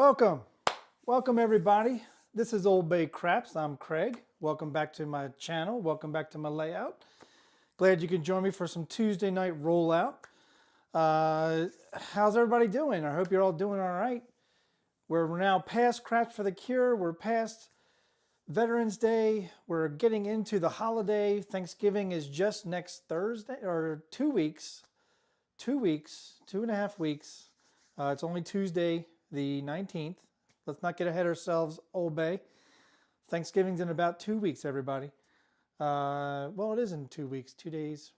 Welcome. Welcome everybody. This is OldBayCraps. I'm Craig. Welcome back to my channel. Welcome back to my layout. Glad you can join me for some Tuesday night rollout. How's everybody doing? I hope you're all doing all right. We're now past Craps for the Cure. We're past Veterans Day. We're getting into the holiday. Thanksgiving is just next Thursday, or 2 weeks. 2 weeks, 2.5 weeks. It's only Tuesday, the 19th. Let's not get ahead of ourselves, Old Bay. Thanksgiving's in about 2 weeks, everybody. Well, it is in 2 weeks, 2 days,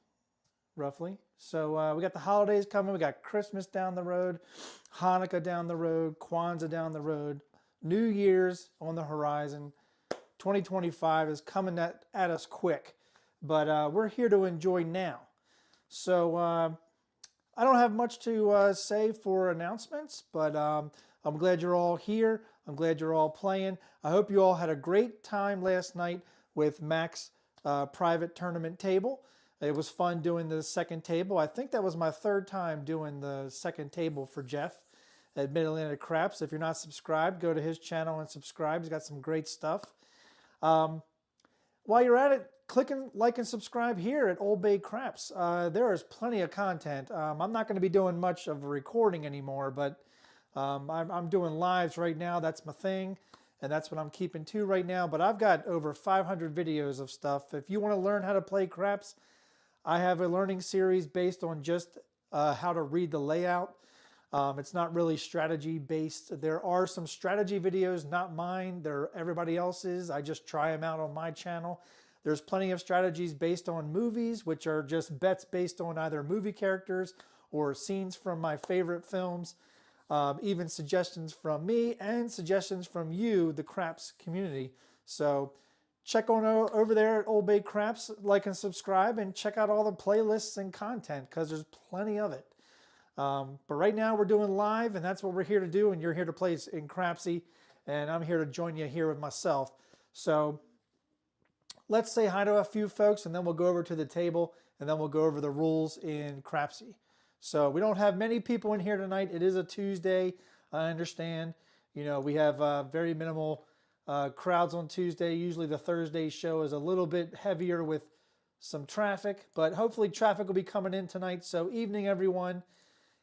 roughly. So we got the holidays coming. We got Christmas down the road, Hanukkah down the road, Kwanzaa down the road, New Year's on the horizon. 2025 is coming at us quick, but we're here to enjoy now. So I don't have much to say for announcements, but I'm glad you're all here. I'm glad you're all playing. I hope you all had a great time last night with Mac's private tournament table. It was fun doing the second table. I think that was my third time doing the second table for Jeff at Mid-Atlantic Craps. If you're not subscribed, go to his channel and subscribe. He's got some great stuff. While you're at it, click and like and subscribe here at OldBayCraps. There is plenty of content. I'm not going to be doing much of a recording anymore, but I'm doing lives right now. That's my thing, and that's what I'm keeping to right now. But I've got over 500 videos of stuff. If you want to learn how to play craps, I have a learning series based on just how to read the layout. It's not really strategy based. There are some strategy videos, not mine. They're everybody else's. I just try them out on my channel. There's plenty of strategies based on movies, which are just bets based on either movie characters or scenes from my favorite films. Even suggestions from me and suggestions from you, the Craps community. So check on over there at OldBayCraps, like and subscribe, and check out all the playlists and content because there's plenty of it. But right now we're doing live, and that's what we're here to do, and you're here to play in Crapsee, and I'm here to join you here with myself. So let's say hi to a few folks, and then we'll go over to the table, and then we'll go over the rules in Crapsee. So we don't have many people in here tonight. It is a Tuesday. I understand. You know, we have very minimal crowds on Tuesday. Usually the Thursday show is a little bit heavier with some traffic, but hopefully traffic will be coming in tonight. So evening, everyone.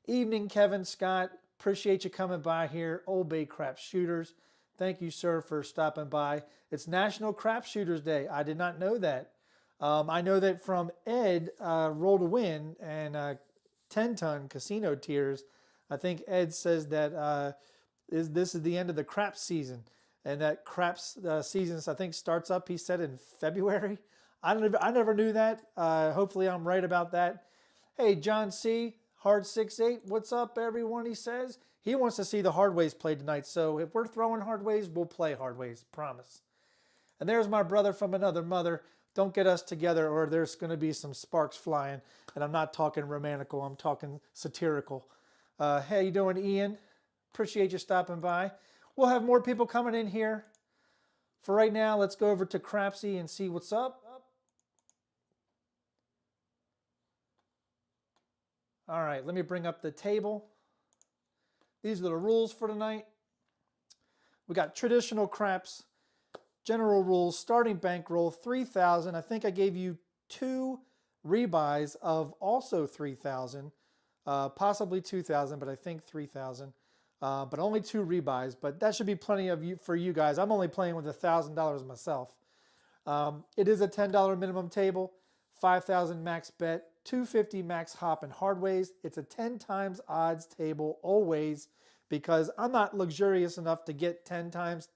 Evening, Kevin, Scott. Appreciate you coming by here. OldBayCraps Shooters. Thank you, sir, for stopping by. It's National Crap Shooters Day. I did not know that. I know that from Ed, Roll to Win, and 10-ton casino tiers. I think Ed says that this is the end of the craps season, and that craps season, I think, starts up, he said, in February. I never knew that. Hopefully I'm right about that. Hey, John C., Hard 6-8, what's up, everyone, he says. He wants to see the hardways played tonight, so if we're throwing hardways, we'll play hardways, promise. And there's my brother from another mother. Don't get us together or there's going to be some sparks flying. And I'm not talking romantical, I'm talking satirical. How you doing, Ian? Appreciate you stopping by. We'll have more people coming in here. For right now, let's go over to Crapsee and see what's up. All right, let me bring up the table. These are the rules for tonight. We got traditional craps, general rules, starting bankroll, 3,000. I think I gave you 2 rebuys of also 3,000, possibly 2,000, but I think 3,000. But only 2 rebuys, but that should be plenty of you for you guys. I'm only playing with $1,000 myself. It is a $10 minimum table, 5,000 max bet, 250 max hop and hardways. It's a 10 times odds table always, because I'm not luxurious enough to get 10 times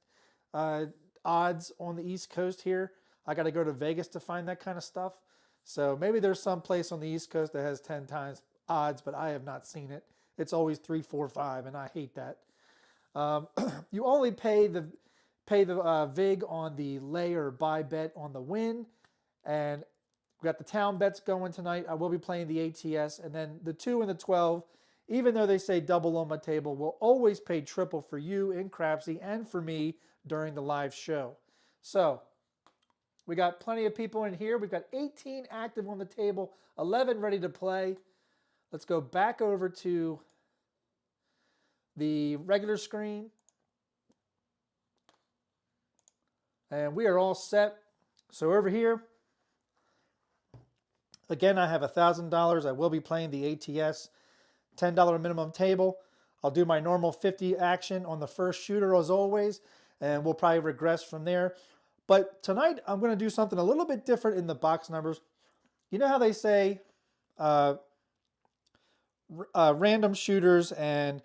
odds on the East Coast here. I got to go to Vegas to find that kind of stuff. So maybe there's some place on the East Coast that has 10 times odds, but I have not seen it. It's always 3, 4, 5, and I hate that. You only pay the vig on the lay or buy bet on the win, and we got the town bets going tonight. I will be playing the ATS, and then the 2 and the 12, even though they say double on my table, will always pay triple for you in Crapsee and for me during the live show. So we got plenty of people in here. We've got 18 active on the table, 11 ready to play. Let's go back over to the regular screen. And we are all set. So over here, again, I have $1,000. I will be playing the ATS $10 minimum table. I'll do my normal 50 action on the first shooter as always, and we'll probably regress from there. But tonight, I'm going to do something a little bit different in the box numbers. You know how they say random shooters and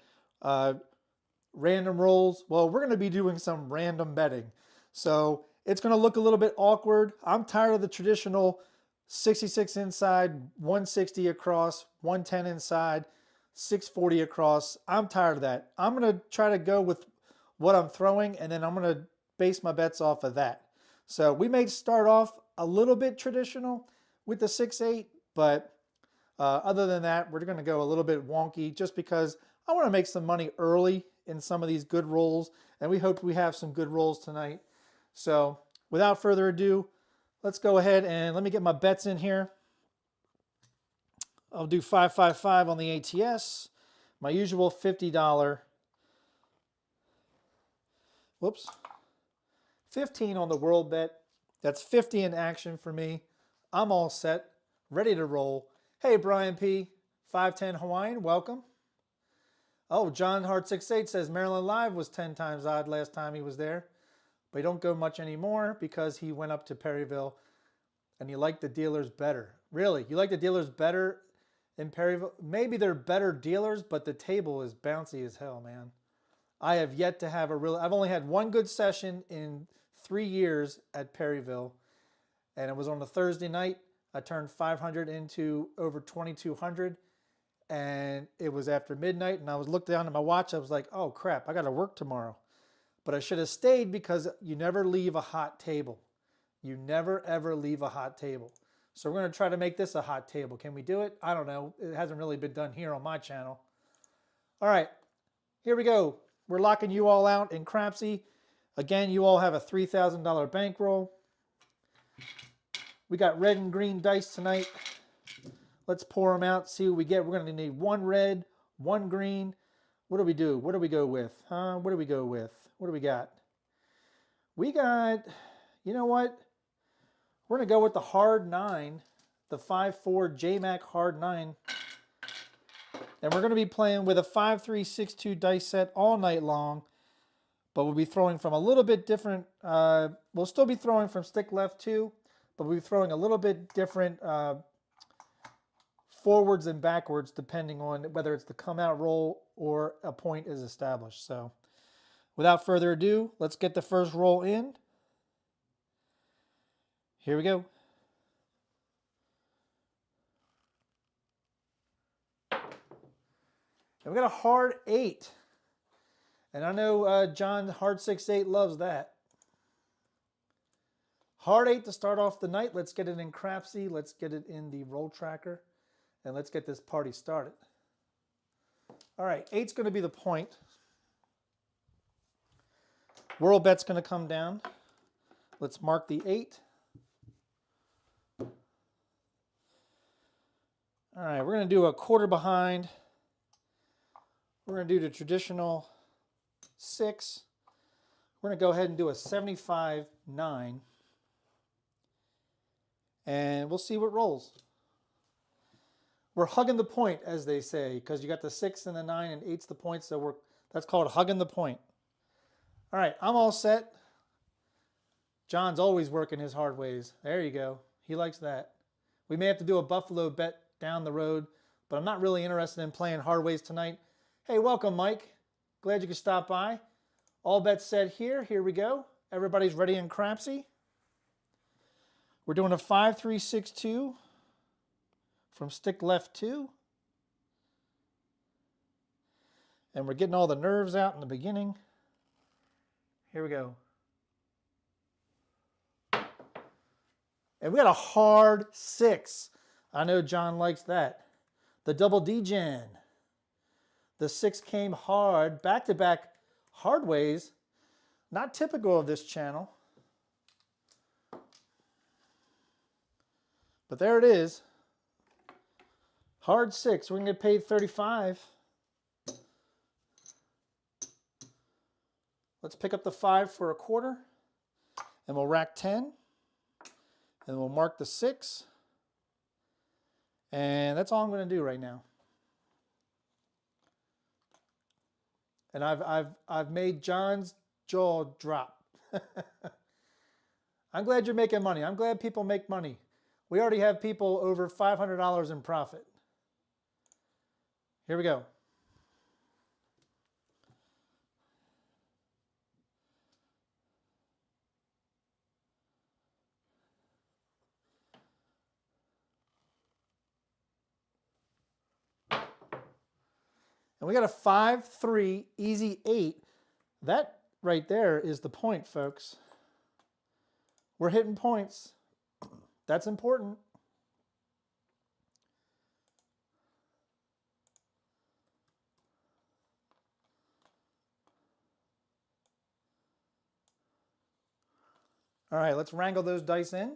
random rolls? Well, we're going to be doing some random betting. So it's going to look a little bit awkward. I'm tired of the traditional 66 inside, 160 across, 110 inside, 640 across. I'm tired of that. I'm going to try to go with what I'm throwing, and then I'm going to base my bets off of that. So we may start off a little bit traditional with the 6-8, but other than that, we're going to go a little bit wonky just because I want to make some money early in some of these good rolls, and we hope we have some good rolls tonight. So without further ado, let's go ahead and let me get my bets in here. I'll do 555 on the ATS, my usual $50. Whoops. 15 on the world bet. That's 50 in action for me. I'm all set, ready to roll. Hey, Brian P. 510 Hawaiian, welcome. Oh, John Hart 68 says Maryland Live was 10 times odd last time he was there, but he don't go much anymore because he went up to Perryville and you like the dealers better. Really? You like the dealers better in Perryville? Maybe they're better dealers, but the table is bouncy as hell, man. I have yet to have I've only had one good session in 3 years at Perryville, and it was on a Thursday night. I turned 500 into over 2,200, and it was after midnight, and I was looking down at my watch. I was like, oh crap, I got to work tomorrow. But I should have stayed because you never leave a hot table. You never ever leave a hot table. So we're going to try to make this a hot table. Can we do it? I don't know. It hasn't really been done here on my channel. All right, here we go. We're locking you all out in Crapsee. Again, you all have a $3,000 bankroll. We got red and green dice tonight. Let's pour them out, see what we get. We're going to need one red, one green. What do we do? What do we go with? What do we go with? What do we got? We got, you know what? We're going to go with the hard 9, the 5-4 JMac hard 9. And we're going to be playing with a 5-3-6-2 dice set all night long. But we'll be throwing from a little bit different. We'll still be throwing from stick left 2, but we'll be throwing a little bit different forwards and backwards depending on whether it's the come out roll or a point is established. So without further ado, let's get the first roll in. Here we go. And we got a hard 8. And I know John Hard 68 loves that. Hard 8 to start off the night. Let's get it in Crapsee. Let's get it in the roll tracker. And let's get this party started. All right, 8's going to be the point. World bet's going to come down. Let's mark the 8. All right, we're going to do a quarter behind. We're going to do the traditional 6. We're going to go ahead and do a 75-9. And we'll see what rolls. We're hugging the point, as they say, because you got the 6 and the 9 and 8's the point, so that's called hugging the point. All right, I'm all set. John's always working his hard ways. There you go. He likes that. We may have to do a Buffalo bet down the road, but I'm not really interested in playing hard ways tonight. Hey, welcome, Mike. Glad you could stop by. All bets set here. Here we go. Everybody's ready in Crapsee. We're doing a 5-3-6-2 from stick left 2. And we're getting all the nerves out in the beginning. Here we go. And we got a hard 6. I know John likes that. The double D-Gen. The 6 came hard, back-to-back hard ways. Not typical of this channel. But there it is. Hard 6. We're going to get paid 35. Let's pick up the 5 for a quarter. and we'll rack 10, and we'll mark the 6, and that's all I'm going to do right now. And I've made John's jaw drop. I'm glad you're making money. I'm glad people make money. We already have people over $500 in profit. Here we go. And we got a 5-3 easy 8. That right there is the point, folks. We're hitting points. That's important. All right, let's wrangle those dice in.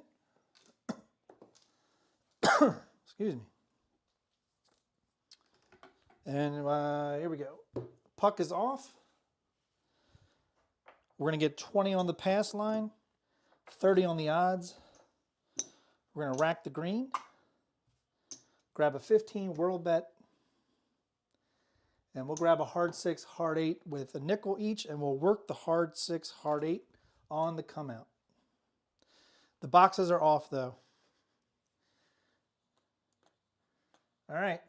Excuse me. And here we go. Puck is off. We're going to get 20 on the pass line, 30 on the odds. We're going to rack the green, grab a 15 world bet, and we'll grab a hard 6, hard 8 with a nickel each, and we'll work the hard 6, hard 8 on the come out. The boxes are off though. All right.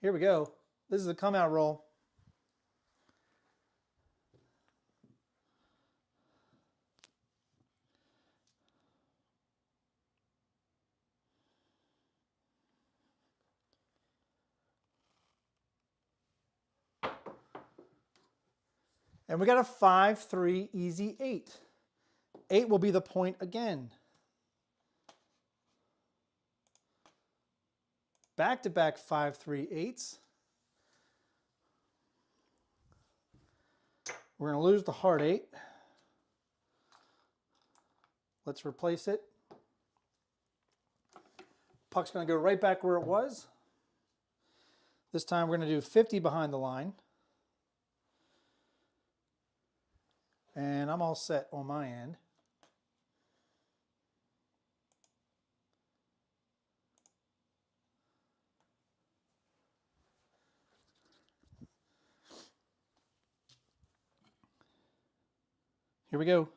Here we go. This is the come out roll. And we got a 5-3 easy 8. 8 will be the point again. Back-to-back 5-3 8s. We're going to lose the hard 8. Let's replace it. Puck's going to go right back where it was. This time we're going to do 50 behind the line. And I'm all set on my end. Here we go.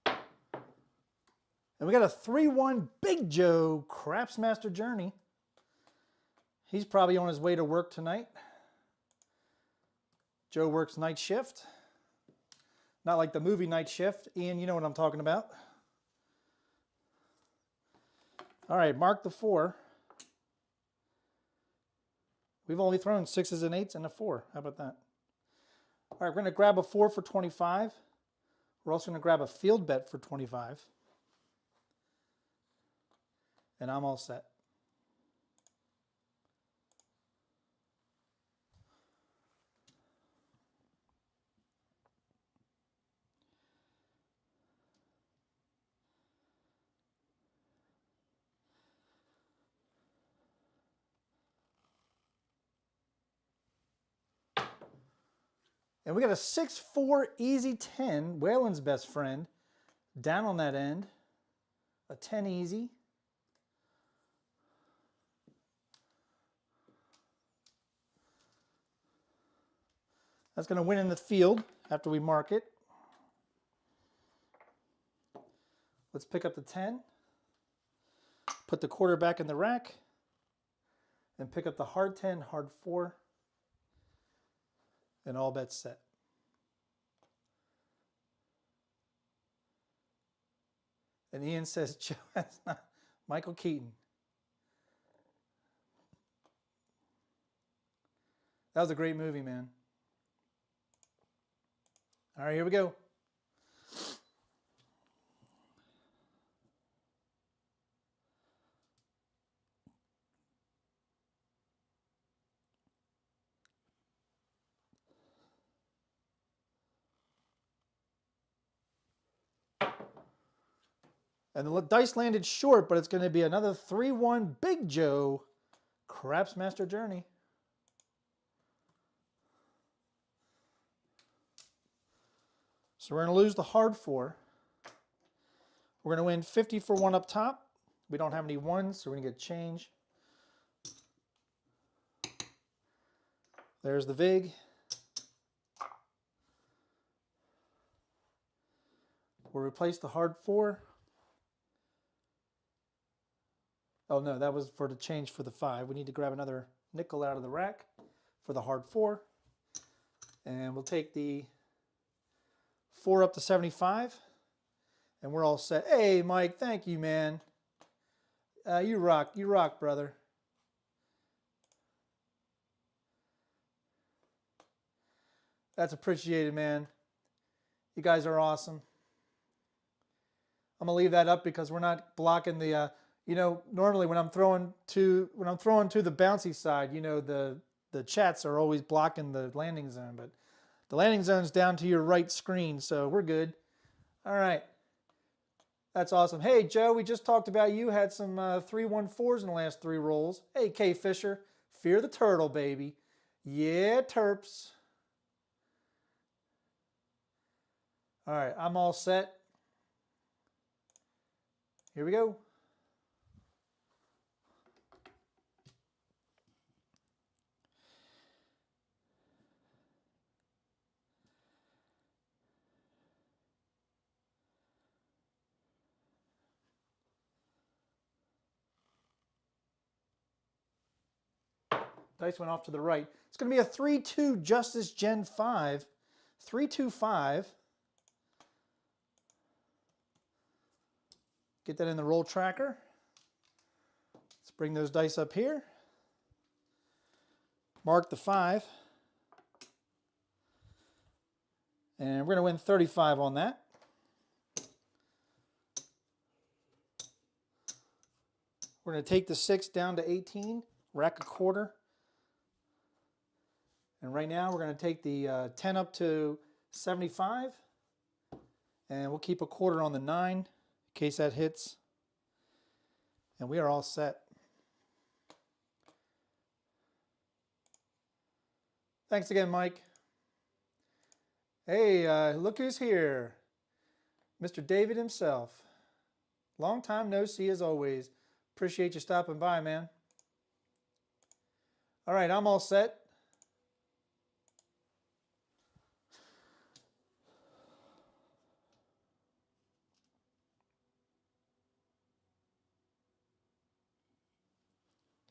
And we got a 3-1 Big Joe Craps Master Journey. He's probably on his way to work tonight. Joe works night shift. Not like the movie Night Shift. Ian, you know what I'm talking about. All right, mark the 4. We've only thrown 6s and 8s and a 4. How about that? All right, we're going to grab a 4 for 25. We're also going to grab a field bet for 25. And I'm all set. And we got a 6-4 easy 10, Whalen's best friend, down on that end. A 10 easy. That's going to win in the field after we mark it. Let's pick up the 10. Put the quarter back in the rack. And pick up the hard 10, hard 4. And all bets set. And Ian says, Joe, that's not Michael Keaton. That was a great movie, man. All right, here we go. And the dice landed short, but it's going to be another 3-1 Big Joe Craps Master Journey. So we're going to lose the hard 4. We're going to win 50 for 1 up top. We don't have any 1s, so we're going to get change. There's the VIG. We'll replace the hard 4. Oh no, that was for the change for the 5. We need to grab another nickel out of the rack for the hard 4. And we'll take the 4 up to 75. And we're all set. Hey, Mike, thank you, man. You rock, brother. That's appreciated, man. You guys are awesome. I'm gonna leave that up because we're not blocking the. You know, normally when I'm throwing to the bouncy side, you know, the chats are always blocking the landing zone, but the landing zone's down to your right screen, so we're good. All right. That's awesome. Hey, Joe, we just talked about you. Had some 3-1-4s in the last 3 rolls. Hey, K. Fisher. Fear the turtle, baby. Yeah, Terps. All right, I'm all set. Here we go. Dice went off to the right. It's going to be a 3-2 Justice Gen 5. 3-2-5. Get that in the roll tracker. Let's bring those dice up here. Mark the 5. And we're going to win 35 on that. We're going to take the 6 down to 18, rack a quarter. And right now we're going to take the 10 up to 75. And we'll keep a quarter on the 9 in case that hits. And we are all set. Thanks again, Mike. Hey, look who's here. Mr. David himself. Long time no see as always. Appreciate you stopping by, man. All right, I'm all set.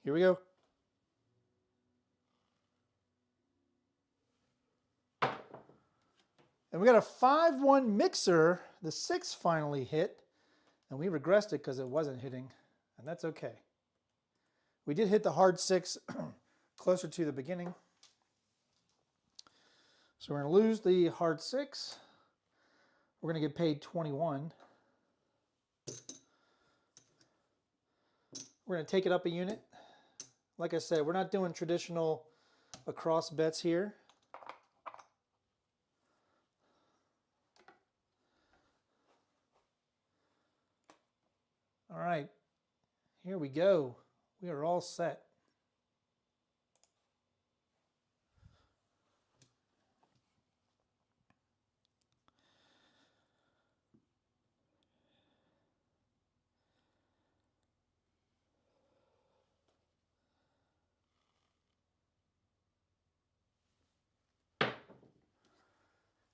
Here we go. And we got a 5-1 mixer. The 6 finally hit. And we regressed it because it wasn't hitting. And that's okay. We did hit the hard 6 closer to the beginning. So we're going to lose the hard 6. We're going to get paid 21. We're going to take it up a unit. Like I said, we're not doing traditional across bets here. All right, here we go. We are all set.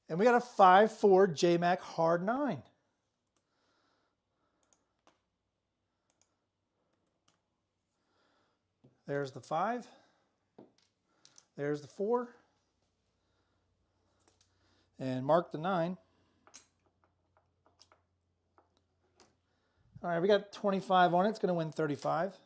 And we got a 5-4 JMac hard 9. There's the 5. There's the 4. And mark the 9. All right, we got 25 on it. It's going to win 35.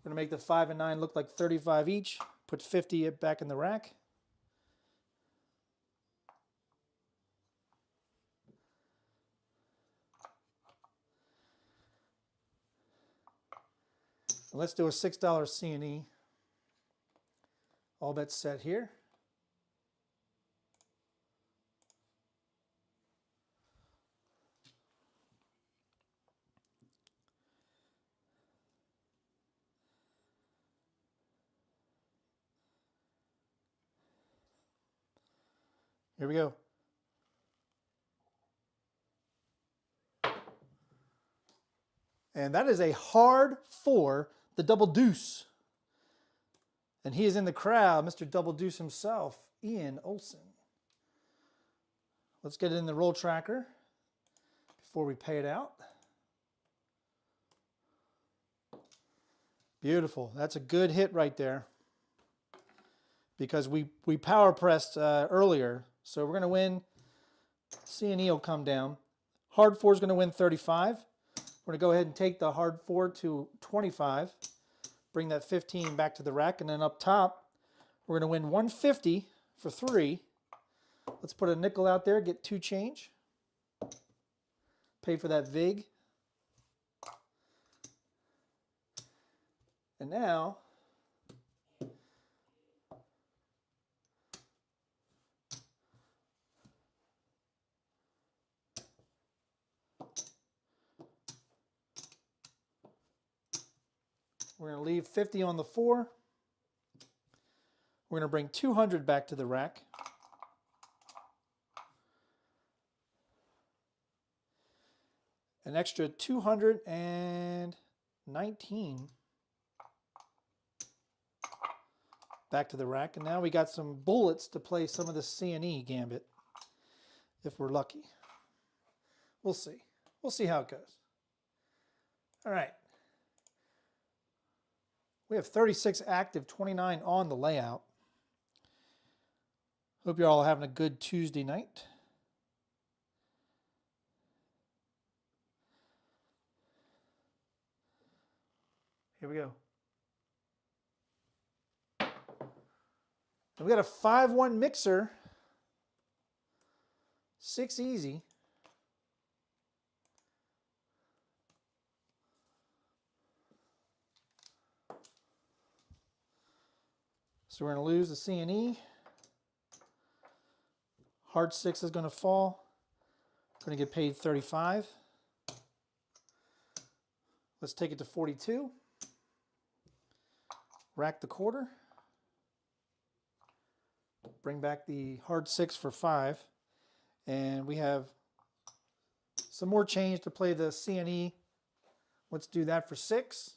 We're going to make the 5 and 9 look like 35 each. Put 50 back in the rack. And let's do a $6 C&E. All bets set here. Here we go. And that is a hard 4, the double deuce. And he is in the crowd, Mr. Double Deuce himself, Ian Olson. Let's get it in the roll tracker before we pay it out. Beautiful. That's a good hit right there. Because we power pressed earlier. So we're going to win. C&E will come down. Hard 4 is going to win 35. We're going to go ahead and take the hard 4 to 25. Bring that 15 back to the rack. And then up top, we're going to win 150 for 3. Let's put a nickel out there, get 2 change. Pay for that VIG. And now, we're going to leave 50 on the 4. We're going to bring 200 back to the rack. An extra 219 back to the rack. And now we got some bullets to play some of the C&E gambit, if we're lucky. We'll see. We'll see how it goes. All right. We have 36 active, 29 on the layout. Hope you're all having a good Tuesday night. Here we go. And we got a 5-1 mixer. 6 easy. So we're going to lose the C&E. Hard 6 is going to fall. We're going to get paid 35. Let's take it to 42. Rack the quarter. Bring back the hard 6 for 5. And we have some more change to play the C&E. Let's do that for 6.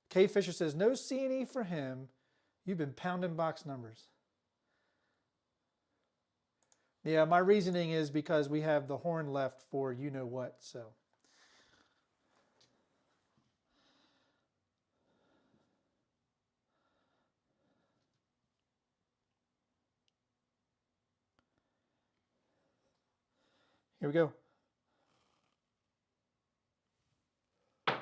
K Fisher says, no C&E for him. You've been pounding box numbers. Yeah, my reasoning is because we have the horn left for you know what, so. Here we go. And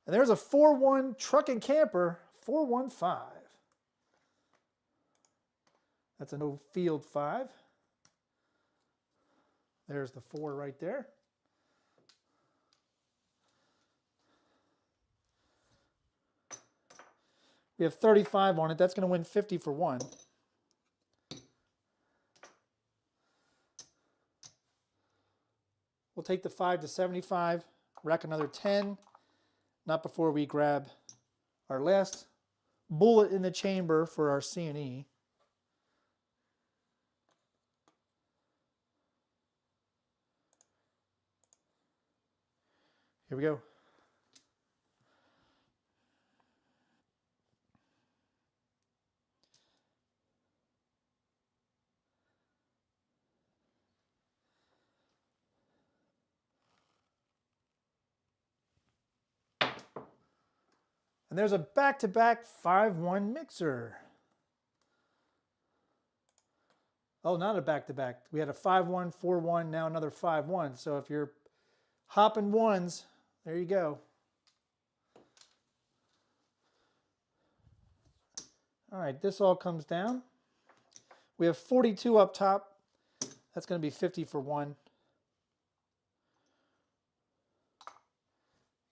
there's a 4-1 truck and camper, 415. That's a no field 5. There's the 4 right there. We have 35 on it. That's going to win 50 for 1. We'll take the 5 to 75, rack another 10. Not before we grab our last bullet in the chamber for our C&E. Here we go. And there's a back-to-back 5-1 mixer. Oh, not a back-to-back. We had a 5-1, 4-1, now another 5-1. So if you're hopping ones, there you go. All right, this all comes down. We have 42 up top. That's going to be 50 for 1.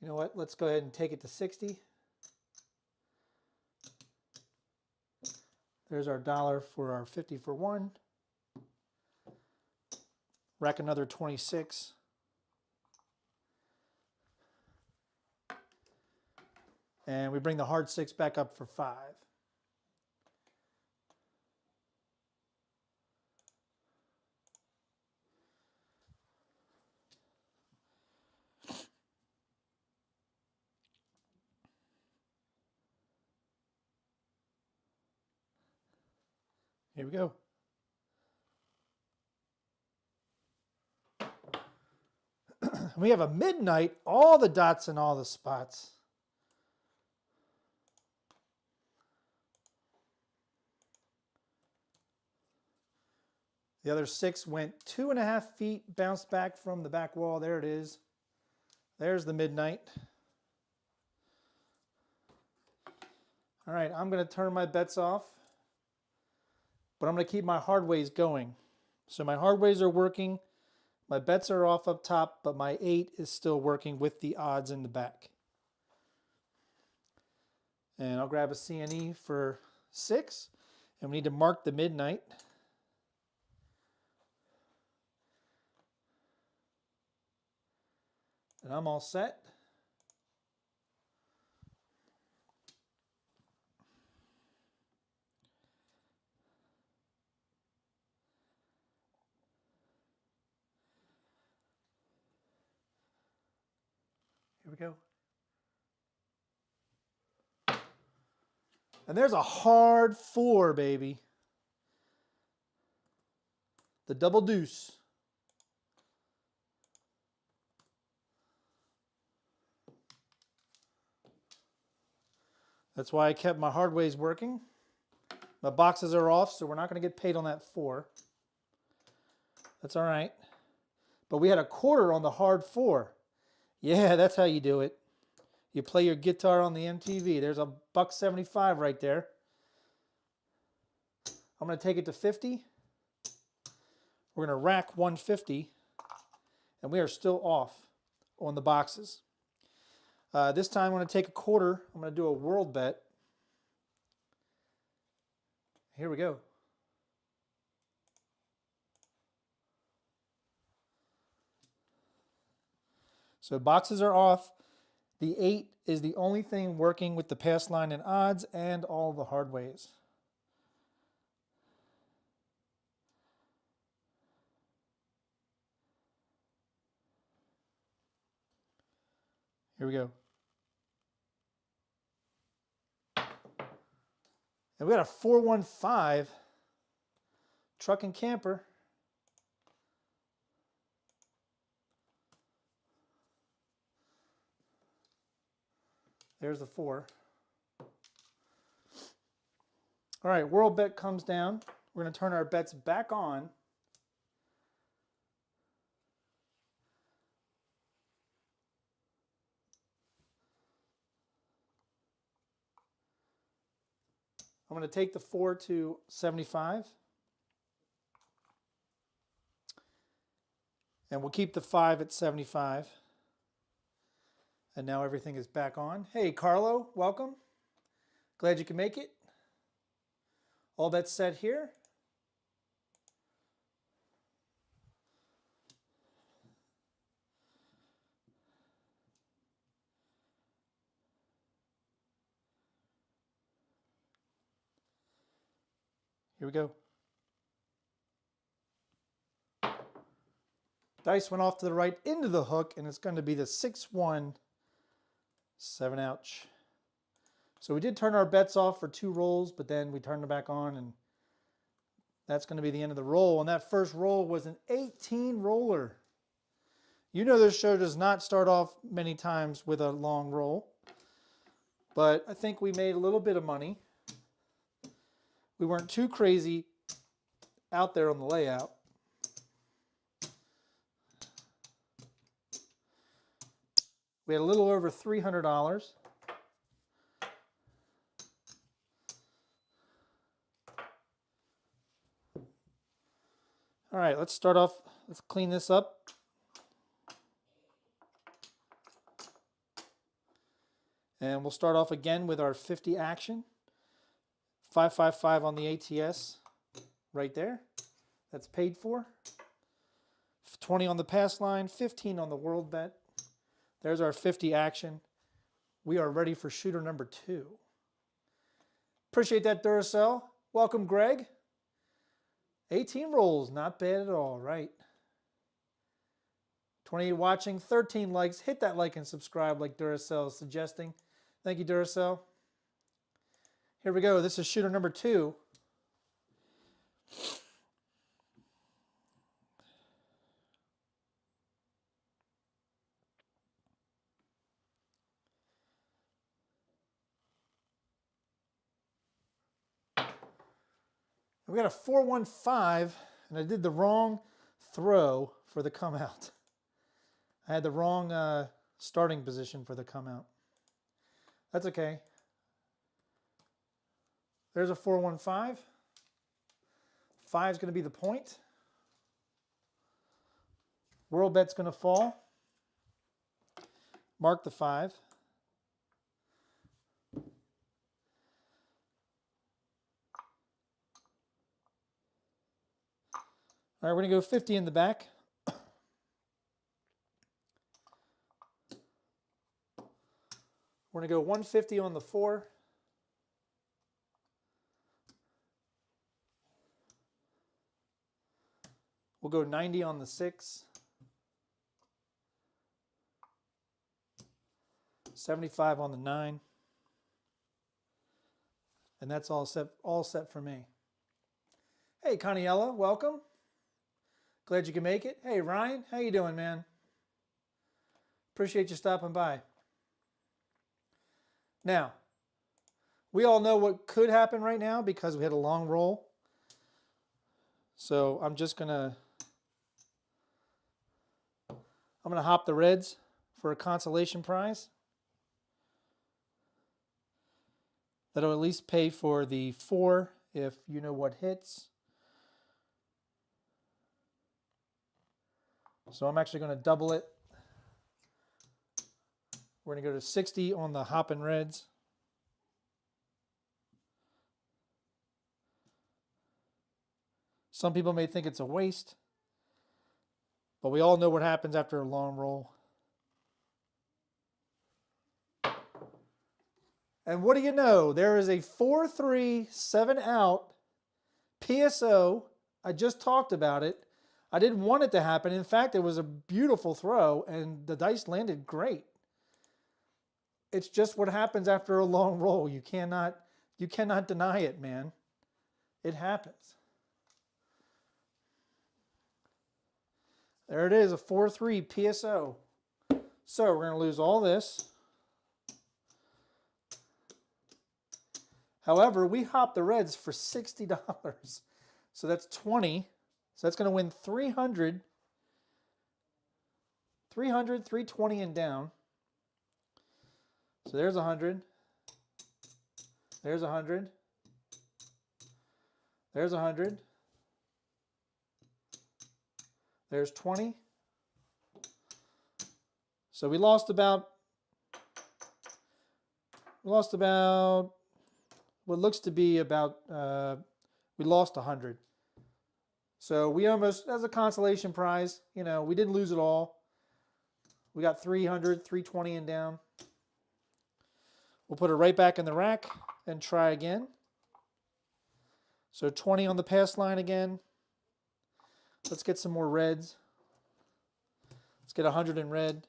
You know what? Let's go ahead and take it to 60. There's our dollar for our 50 for 1. Rack another 26. And we bring the hard 6 back up for 5. Here we go. We have a midnight, all the dots in all the spots. The other 6 went 2.5 feet, bounced back from the back wall. There it is. There's the midnight. All right, I'm going to turn my bets off, but I'm going to keep my hard ways going. So my hard ways are working. My bets are off up top, but my 8 is still working with the odds in the back. And I'll grab a CNE for 6, and we need to mark the midnight. And I'm all set. Here we go. And there's a hard 4, baby. The double deuce. That's why I kept my hard ways working. My boxes are off, so we're not going to get paid on that 4. That's all right. But we had a quarter on the hard 4. Yeah, that's how you do it. You play your guitar on the MTV. There's a $1.75 right there. I'm going to take it to 50. We're going to rack 150, and we are still off on the boxes. This time I'm going to take a quarter. I'm going to do a world bet. Here we go. So boxes are off. The 8 is the only thing working with the pass line and odds and all the hard ways. Here we go. And we got a 415 truck and camper. There's the 4. All right, world bet comes down. We're going to turn our bets back on. I'm going to take the 4 to 75. And we'll keep the 5 at 75. And now everything is back on. Hey, Carlo, welcome. Glad you can make it. All bets set here. Here we go. Dice went off to the right into the hook, and it's going to be the 6-1, 7 ouch. So we did turn our bets off for 2 rolls, but then we turned them back on, and that's going to be the end of the roll. And that first roll was an 18 roller. You know this show does not start off many times with a long roll, but I think we made a little bit of money. We weren't too crazy out there on the layout. We had a little over $300. All right, let's start off. Let's clean this up. And we'll start off again with our 50 action. 555 on the ATS right there. That's paid for. 20 on the pass line, 15 on the world bet. There's our 50 action. We are ready for shooter number 2. Appreciate that, Duracell. Welcome, Greg. 18 rolls, not bad at all, right? 28 watching, 13 likes. Hit that like and subscribe like Duracell is suggesting. Thank you, Duracell. Here we go. This is shooter number 2. We got a 4-1-5, and I did the wrong throw for the come out. I had the wrong starting position for the come out. That's okay. There's a 4-1-5. 5 is going to be the point. World bet's going to fall. Mark the 5. All right, we're going to go 50 in the back. We're going to go 150 on the 4. We'll go 90 on the 6. 75 on the 9. And that's all set for me. Hey, Caniella, welcome. Glad you can make it. Hey, Ryan, how you doing, man? Appreciate you stopping by. Now, we all know what could happen right now because we had a long roll. So I'm gonna hop the reds for a consolation prize. That'll at least pay for the 4 if you know what hits. So I'm actually going to double it. We're going to go to 60 on the hoppin' reds. Some people may think it's a waste, but we all know what happens after a long roll. And what do you know? There is a 4-3, 7 out PSO. I just talked about it. I didn't want it to happen. In fact, it was a beautiful throw, and the dice landed great. It's just what happens after a long roll. You cannot deny it, man. It happens. There it is, a 4-3 PSO. So we're going to lose all this. However, we hopped the reds for $60. So that's 20. So that's going to win 300, 320 and down. So there's 100. There's 100. There's 100. There's 20. So we lost about what looks to be about, we lost 100. So we almost, as a consolation prize, you know, we didn't lose it all. We got 300, 320 and down. We'll put it right back in the rack and try again. So 20 on the pass line again. Let's get some more reds. Let's get 100 in red.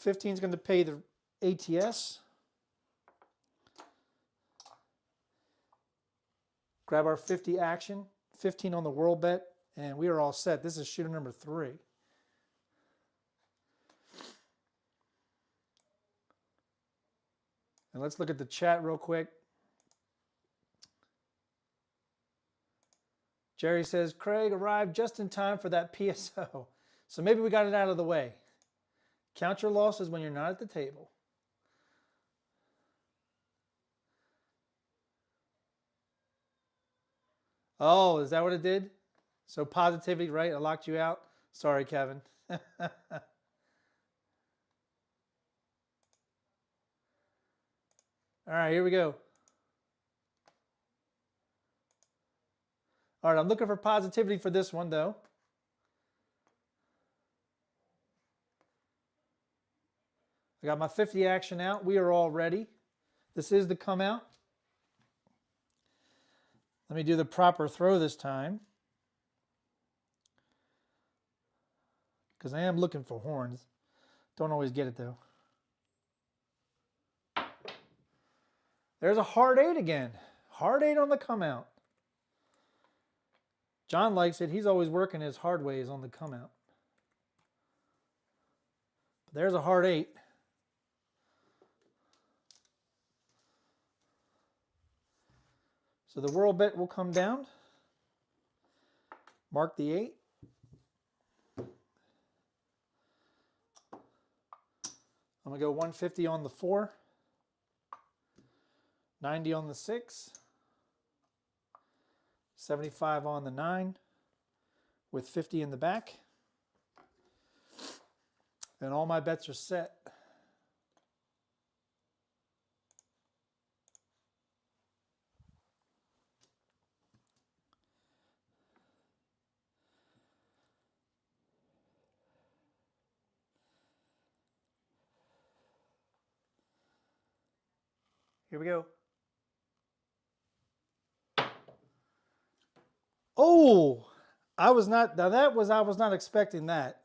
$15 is going to pay the ATS. Grab our 50 action, 15 on the world bet, and we are all set. This is shooter number 3. And let's look at the chat real quick. Jerry says, Craig arrived just in time for that PSO. So maybe we got it out of the way. Count your losses when you're not at the table. Oh, is that what it did? So positivity, right? I locked you out. Sorry, Kevin. All right, here we go. All right, I'm looking for positivity for this one, though. I got my 50 action out. We are all ready. This is the come out. Let me do the proper throw this time. because I am looking for horns. Don't always get it though. There's a hard 8 again. Hard 8 on the come out. John likes it. He's always working his hard ways on the come out. But there's a hard 8. So the world bet will come down. Mark the 8. I'm going to go 150 on the 4. 90 on the 6. 75 on the 9 with 50 in the back. And all my bets are set. Here we go. Oh, I was not expecting that.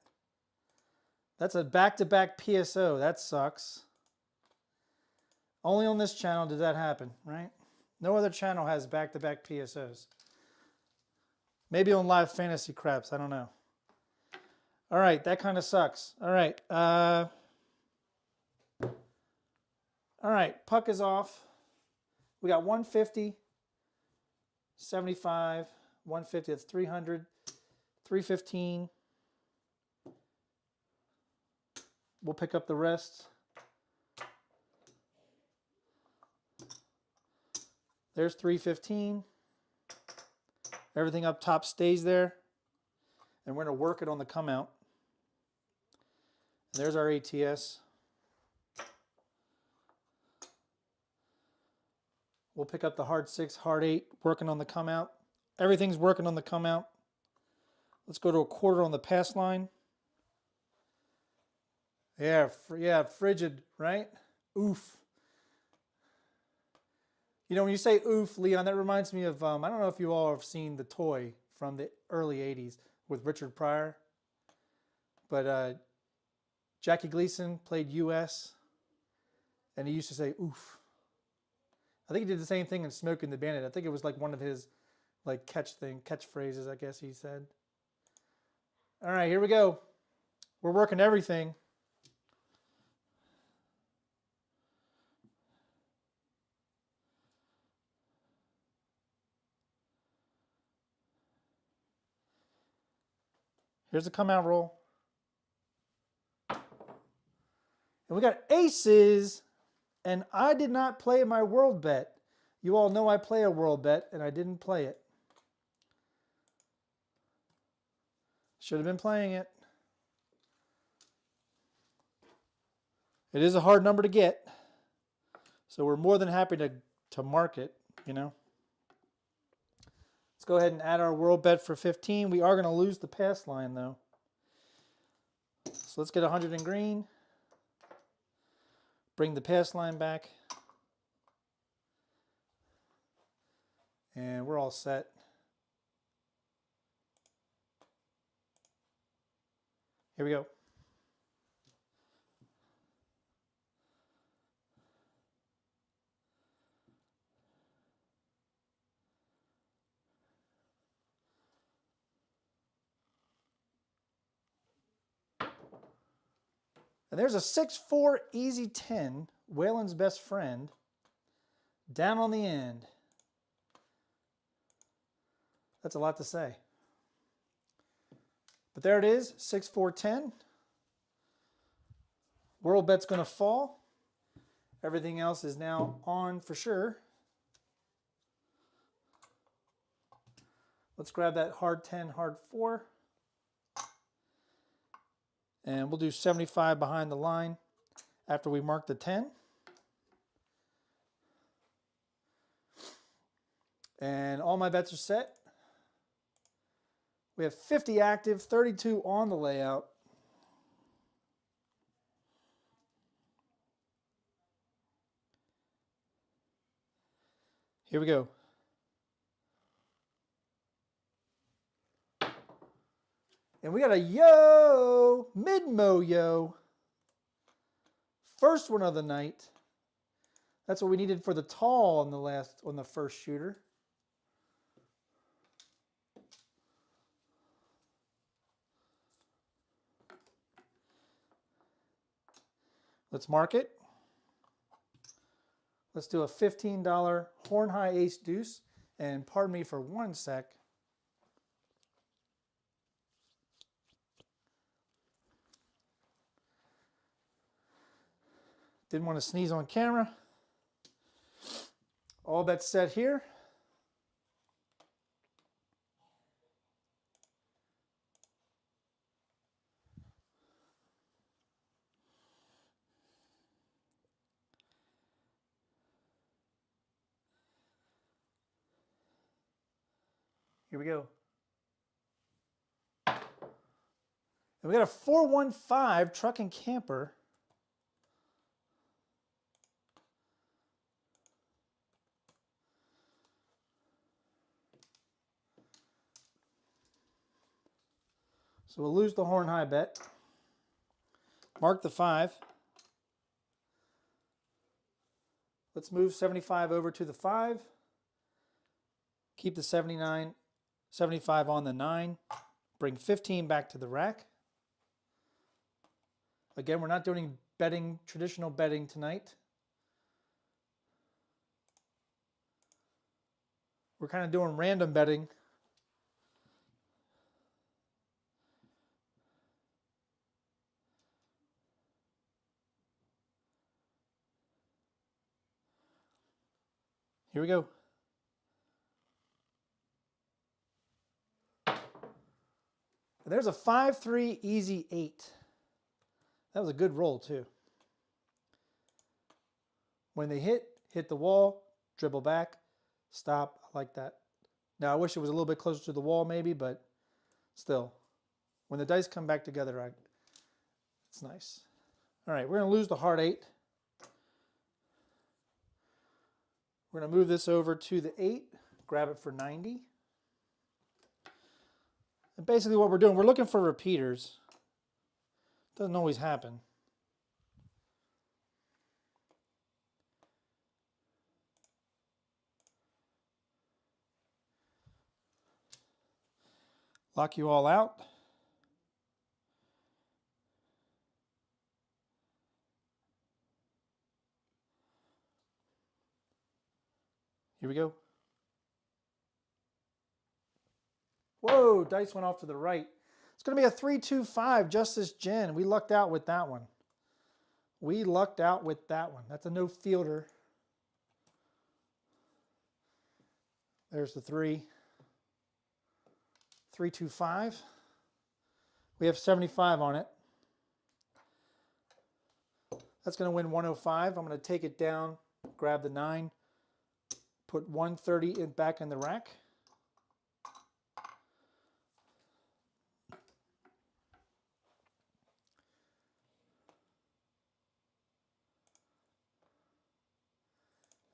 That's a back-to-back PSO. That sucks. Only on this channel did that happen, right? No other channel has back-to-back PSOs. Maybe on Live Fantasy Craps, I don't know. All right, that kind of sucks. All right. All right, puck is off. We got 150, 75, 150, that's 300, 315. We'll pick up the rest. There's 315. Everything up top stays there. And we're going to work it on the come out. And there's our ATS. We'll pick up the hard 6, hard 8, working on the come out. Everything's working on the come out. Let's go to a quarter on the pass line. Yeah, frigid, right? Oof. You know, when you say oof, Leon, that reminds me of, I don't know if you all have seen The Toy from the early 80s with Richard Pryor. But Jackie Gleason played US, and he used to say oof. I think he did the same thing in Smoking the Bandit. I think it was like one of his like catchphrases, I guess he said. All right, here we go. We're working everything. Here's the come out roll. And we got aces, and I did not play my world bet. You all know I play a world bet, and I didn't play it. Should have been playing it. It is a hard number to get, so we're more than happy to mark it, you know. Let's go ahead and add our world bet for 15. We are going to lose the pass line, though. So let's get 100 in green. Bring the pass line back. And we're all set. Here we go. And there's a 6-4 easy 10, Waylon's best friend, down on the end. That's a lot to say. But there it is, 6-4-10. World bet's going to fall. Everything else is now on for sure. Let's grab that hard 10, hard 4. And we'll do 75 behind the line after we mark the 10. And all my bets are set. We have 50 active, 32 on the layout. Here we go. And we got a yo, mid-mo yo. First one of the night. That's what we needed for the tall on the first shooter. Let's mark it. Let's do a $15 horn high ace deuce. And pardon me for one sec. Didn't want to sneeze on camera. All bets set here. Here we go. And we got a 415 truck and camper. So we'll lose the horn high bet. Mark the 5. Let's move 75 over to the 5. Keep the 75 on the 9. Bring 15 back to the rack. Again, we're not doing betting, traditional betting tonight. We're kind of doing random betting. Here we go. There's a 5-3 easy 8. That was a good roll too. When they hit the wall, dribble back, stop. I like that. Now I wish it was a little bit closer to the wall maybe, but still. When the dice come back together, it's nice. All right, we're going to lose the heart 8. We're going to move this over to the 8, grab it for 90. And basically what we're doing, we're looking for repeaters. Doesn't always happen. Lock you all out. Here we go. Whoa, dice went off to the right. It's going to be a 3-2-5, Justice Gin. We lucked out with that one. We lucked out with that one. That's a no fielder. There's the 3. 3-2-5. We have 75 on it. That's going to win 105. I'm going to take it down, grab the 9, put 130 back in the rack.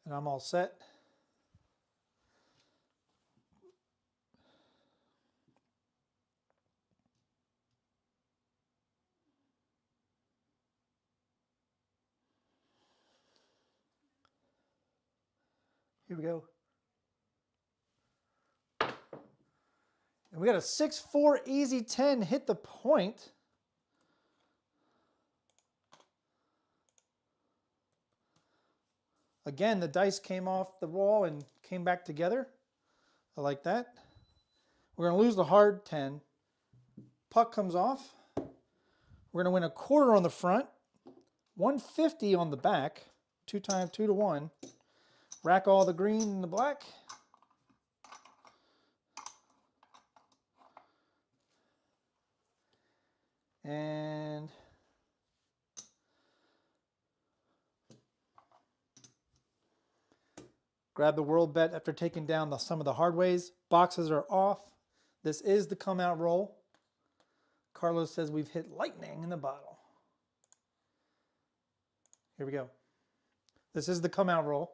And I'm all set. Here we go. And we got a 6-4 easy 10 hit the point. Again, the dice came off the wall and came back together. I like that. We're going to lose the hard 10. Puck comes off. We're going to win a quarter on the front, 150 on the back, 2 times 2 to 1. Rack all the green and the black. And grab the world bet after taking down some of the hard ways. Boxes are off. This is the come out roll. Carlos says we've hit lightning in the bottle. Here we go. This is the come out roll.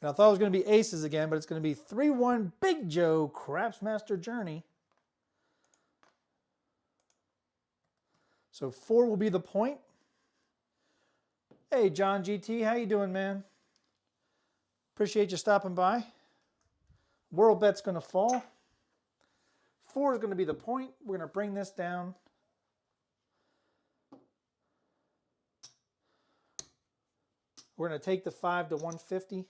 And I thought it was going to be aces again, but it's going to be 3-1 Big Joe Crapsmaster Journey. So 4 will be the point. Hey, John GT, how you doing, man? Appreciate you stopping by. World bet's going to fall. 4 is going to be the point. We're going to bring this down. We're going to take the 5 to 150.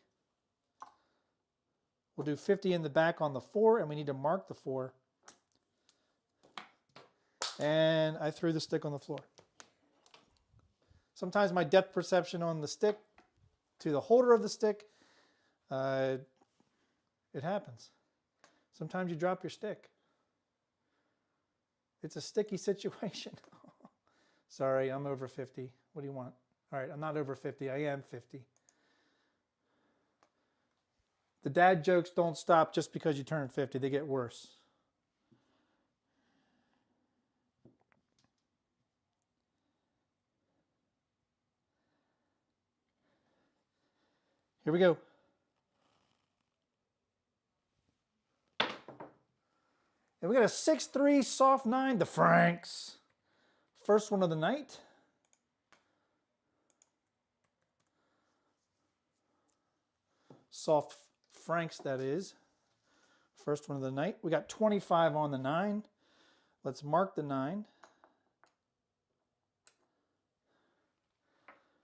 We'll do 50 in the back on the 4, and we need to mark the 4. And I threw the stick on the floor. Sometimes my depth perception on the stick to the holder of the stick, it happens. Sometimes you drop your stick. It's a sticky situation. Sorry, I'm over 50. What do you want? All right, I'm not over 50. I am 50. The dad jokes don't stop just because you turn 50. They get worse. Here we go. And we got a 6-3 soft 9, the Franks. First one of the night. Soft Franks, that is. First one of the night. We got 25 on the 9. Let's mark the 9.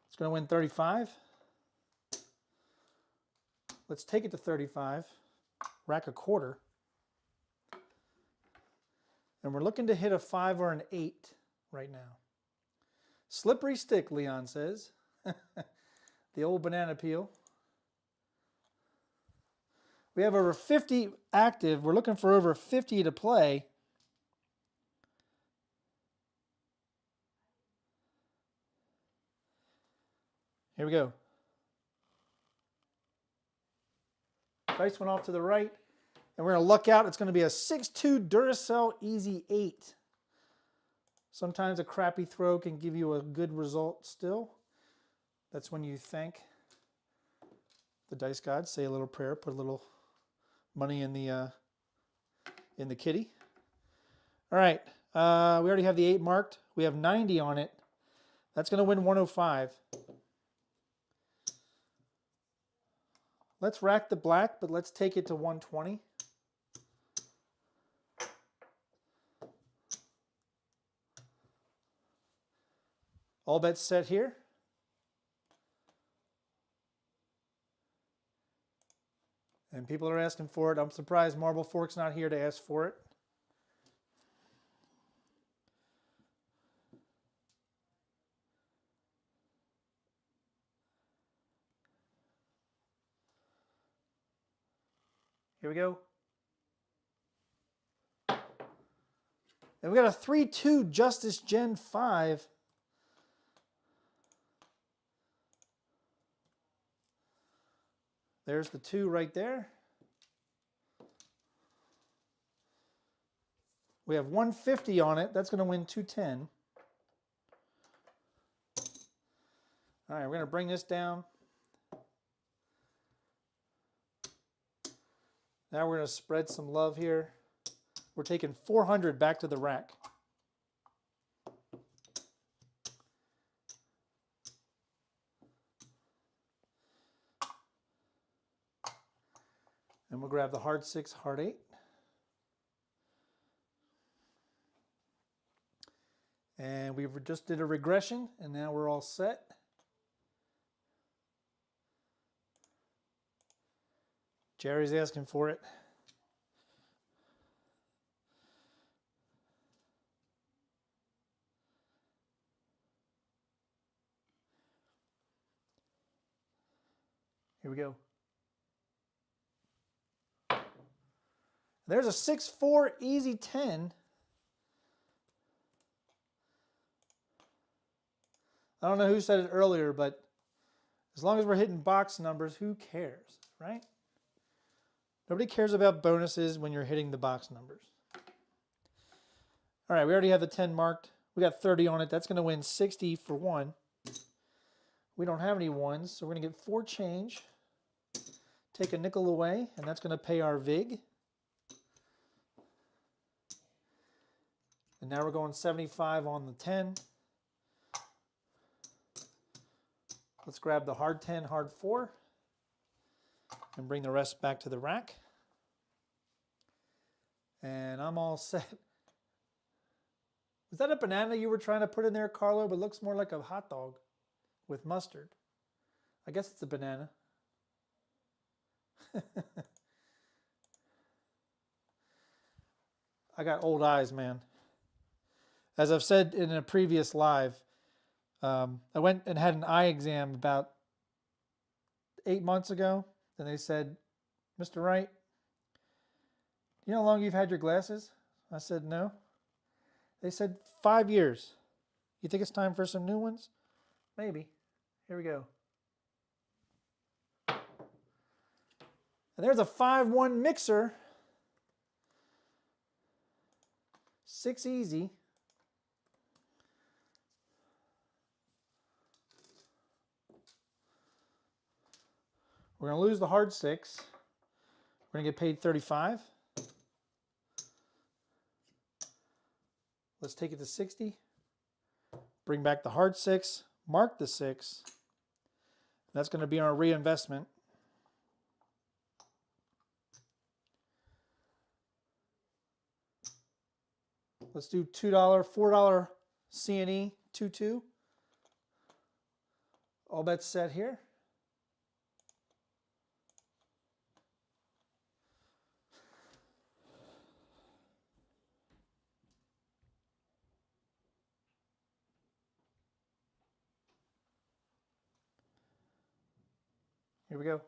It's going to win 35. Let's take it to 35. Rack a quarter. And we're looking to hit a 5 or an 8 right now. Slippery stick, Leon says. The old banana peel. We have over 50 active. We're looking for over 50 to play. Here we go. Dice went off to the right. And we're going to luck out. It's going to be a 6-2 Duracell Easy 8. Sometimes a crappy throw can give you a good result still. That's when you thank the dice gods. Say a little prayer. Put a little money in the kitty. All right. We already have the 8 marked. We have 90 on it. That's going to win 105. Let's rack the black, but let's take it to 120. All bets set here. And people are asking for it. I'm surprised Marble Fork's not here to ask for it. Here we go. And we got a 3-2 Justice Gen 5. There's the 2 right there. We have 150 on it. That's going to win 210. All right, we're going to bring this down. Now we're going to spread some love here. We're taking 400 back to the rack. And we'll grab the hard 6, hard 8. And we just did a regression, and now we're all set. Jerry's asking for it. Here we go. There's a 6-4 easy 10. I don't know who said it earlier, but as long as we're hitting box numbers, who cares, right? Nobody cares about bonuses when you're hitting the box numbers. All right, we already have the 10 marked. We got 30 on it. That's going to win 60 for 1. We don't have any ones, so we're going to get 4 change. Take a nickel away, and that's going to pay our VIG. And now we're going 75 on the 10. Let's grab the hard 10, hard 4, and bring the rest back to the rack. And I'm all set. Is that a banana you were trying to put in there, Carlo? But it looks more like a hot dog with mustard. I guess it's a banana. I got old eyes, man. As I've said in a previous live, I went and had an eye exam about 8 months ago, and they said, Mr. Wright, you know how long you've had your glasses? I said, no. They said, 5 years. You think it's time for some new ones? Maybe. Here we go. And there's a 5-1 mixer. 6 easy. We're going to lose the hard 6. We're going to get paid 35. Let's take it to 60. Bring back the hard 6. Mark the 6. That's going to be our reinvestment. Let's do $2, $4 C&E 2-2. All bets set here. Here we go.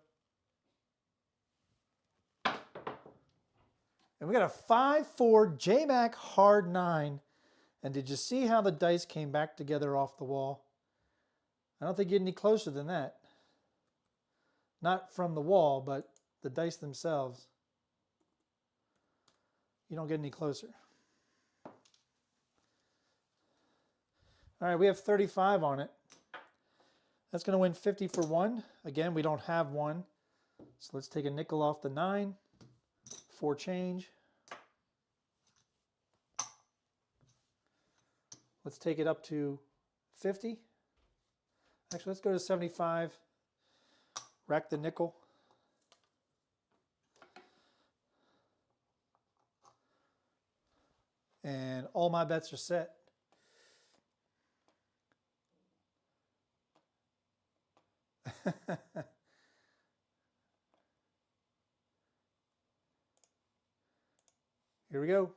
And we got a 5-4 J-Mac hard 9. And did you see how the dice came back together off the wall? I don't think you get any closer than that. Not from the wall, but the dice themselves. You don't get any closer. All right, we have 35 on it. That's going to win 50 for 1. Again, we don't have 1. So let's take a nickel off the 9. 4 change. Let's take it up to 50. Actually, let's go to 75. Rack the nickel. And all my bets are set. Here we go.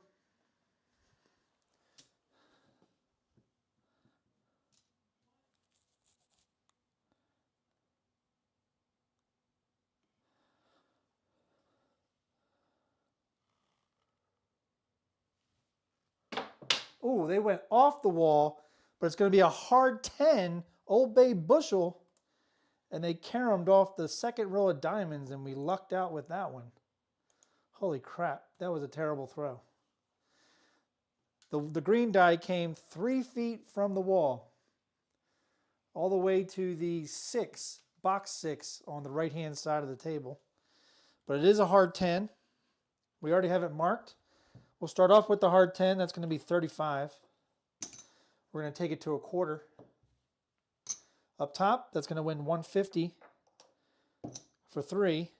Oh, they went off the wall, but it's going to be a hard 10 Old Bay bushel, and they caromed off the second row of diamonds, and we lucked out with that one. Holy crap, that was a terrible throw. The green die came 3 feet from the wall, all the way to the 6, box 6 on the right-hand side of the table. But it is a hard 10. We already have it marked. We'll start off with the hard 10. That's going to be 35. We're going to take it to a quarter. Up top, that's going to win 150 for 3.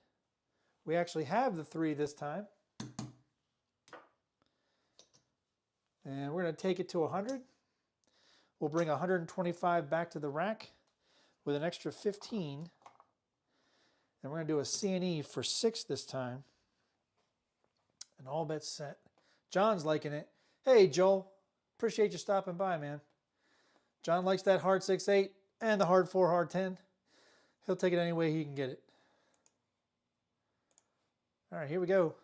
We actually have the 3 this time. And we're going to take it to 100. We'll bring 125 back to the rack with an extra 15. And we're going to do a C&E for 6 this time. And all bets set. John's liking it. Hey, Joel. Appreciate you stopping by, man. John likes that hard 6-8 and the hard 4, hard 10. He'll take it any way he can get it. All right, here we go.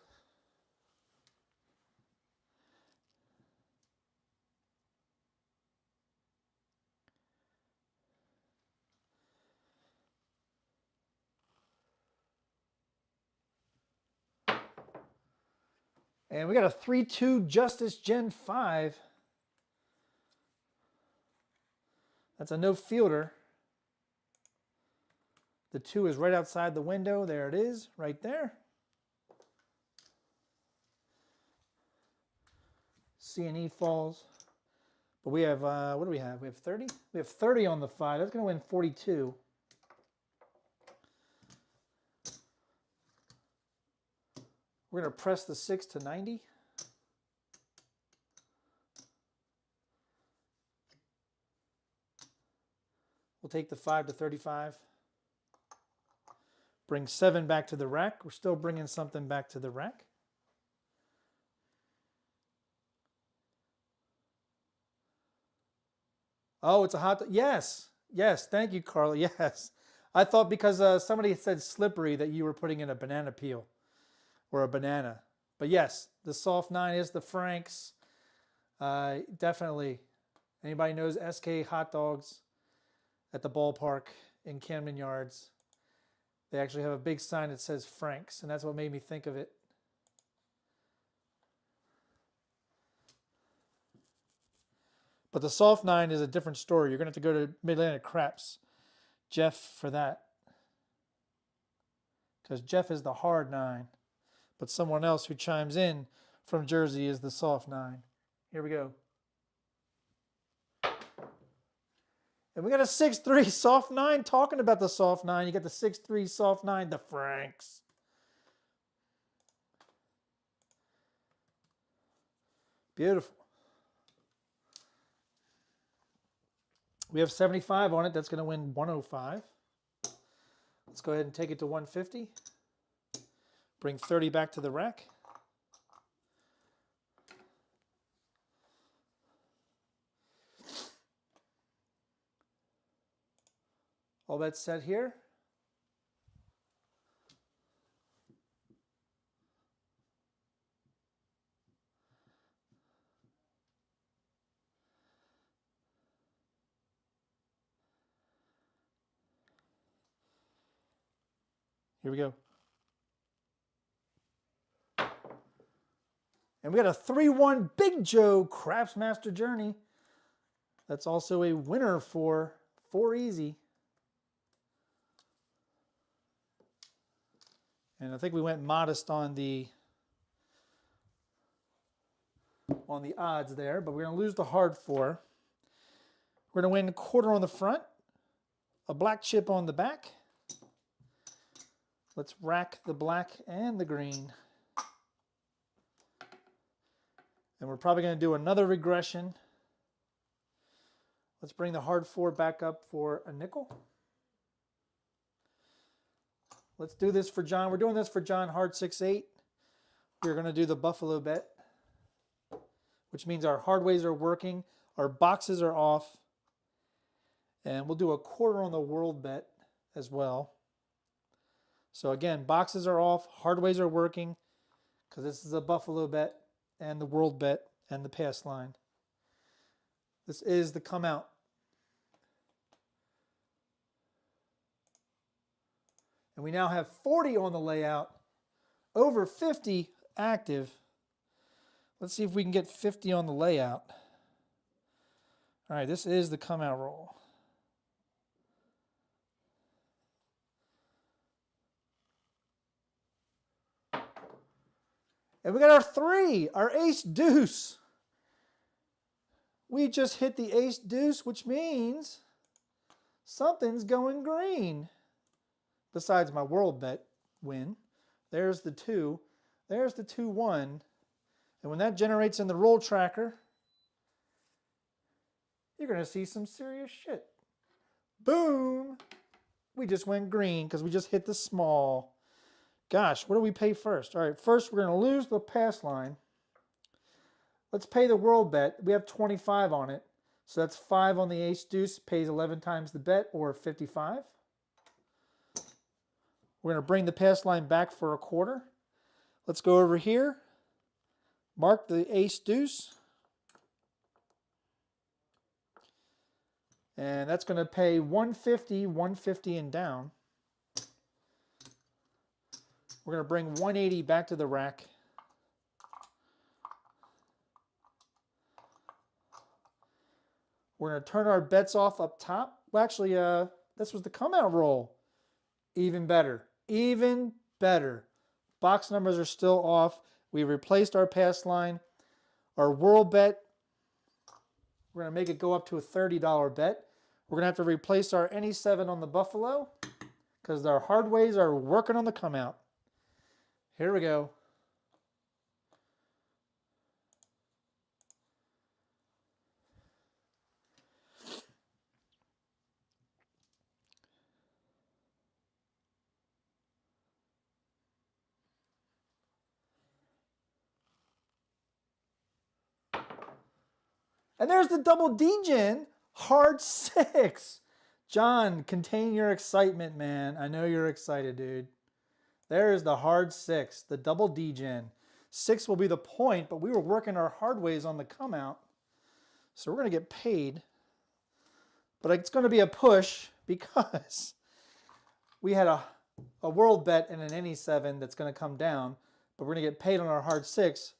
And we got a 3-2 Justice Gen 5. That's a no fielder. The 2 is right outside the window. There it is, right there. C&E falls. But we have, what do we have? We have 30? We have 30 on the 5. That's going to win 42. We're going to press the 6 to 90. We'll take the 5 to 35. Bring 7 back to the rack. We're still bringing something back to the rack. Oh, it's a hot dog. Yes. Yes. Thank you, Carla. Yes. I thought because somebody said slippery that you were putting in a banana peel or a banana. But yes, the soft 9 is the Frank's. Definitely. Anybody knows SK hot dogs at the ballpark in Camden Yards? They actually have a big sign that says Frank's, and that's what made me think of it. But the soft 9 is a different story. You're going to have to go to Mid-Atlantic Craps, Jeff, for that. Because Jeff is the hard 9. But someone else who chimes in from Jersey is the soft 9. Here we go. And we got a 6-3 soft 9. Talking about the soft 9, you got the 6-3 soft 9, the Franks. Beautiful. We have 75 on it. That's going to win 105. Let's go ahead and take it to 150. Bring 30 back to the rack. All bets set here. Here we go. And we got a 3-1 Big Joe Craps Master Journey. That's also a winner for 4 easy. And I think we went modest on the odds there, but we're going to lose the hard 4. We're going to win a quarter on the front, a black chip on the back. Let's rack the black and the green. And we're probably going to do another regression. Let's bring the hard 4 back up for a nickel. Let's do this for John. We're doing this for John hard 6-8. We're going to do the Buffalo bet, which means our hard ways are working, our boxes are off, and we'll do a quarter on the world bet as well. So again, boxes are off, hard ways are working, because this is a Buffalo bet and the world bet and the pass line. This is the come out. And we now have 40 on the layout, over 50 active. Let's see if we can get 50 on the layout. All right, this is the come out roll. And we got our 3, our ace deuce. We just hit the ace deuce, which means something's going green. Besides my world bet win. There's the 2. There's the 2-1. And when that generates in the roll tracker, you're going to see some serious shit. Boom! We just went green because we just hit the small. Gosh, what do we pay first? All right, first we're going to lose the pass line. Let's pay the world bet. We have 25 on it. So that's 5 on the ace deuce, pays 11 times the bet, or 55. We're going to bring the pass line back for a quarter. Let's go over here. Mark the ace deuce. And that's going to pay 150, 150 and down. We're going to bring 180 back to the rack. We're going to turn our bets off up top. Well, actually, this was the come out roll. Even better. Even better. Box numbers are still off. We replaced our pass line. Our world bet, we're going to make it go up to a $30 bet. We're going to have to replace our NE7 on the Buffalo because our hard ways are working on the come out. Here we go. And there's the double D-Gen, hard 6. John, contain your excitement, man. I know you're excited, dude. There's the hard 6, the double D-Gen. 6 will be the point, but we were working our hard ways on the come out. So we're going to get paid. But it's going to be a push because we had a world bet and an NE7 that's going to come down, but we're going to get paid on our hard 6.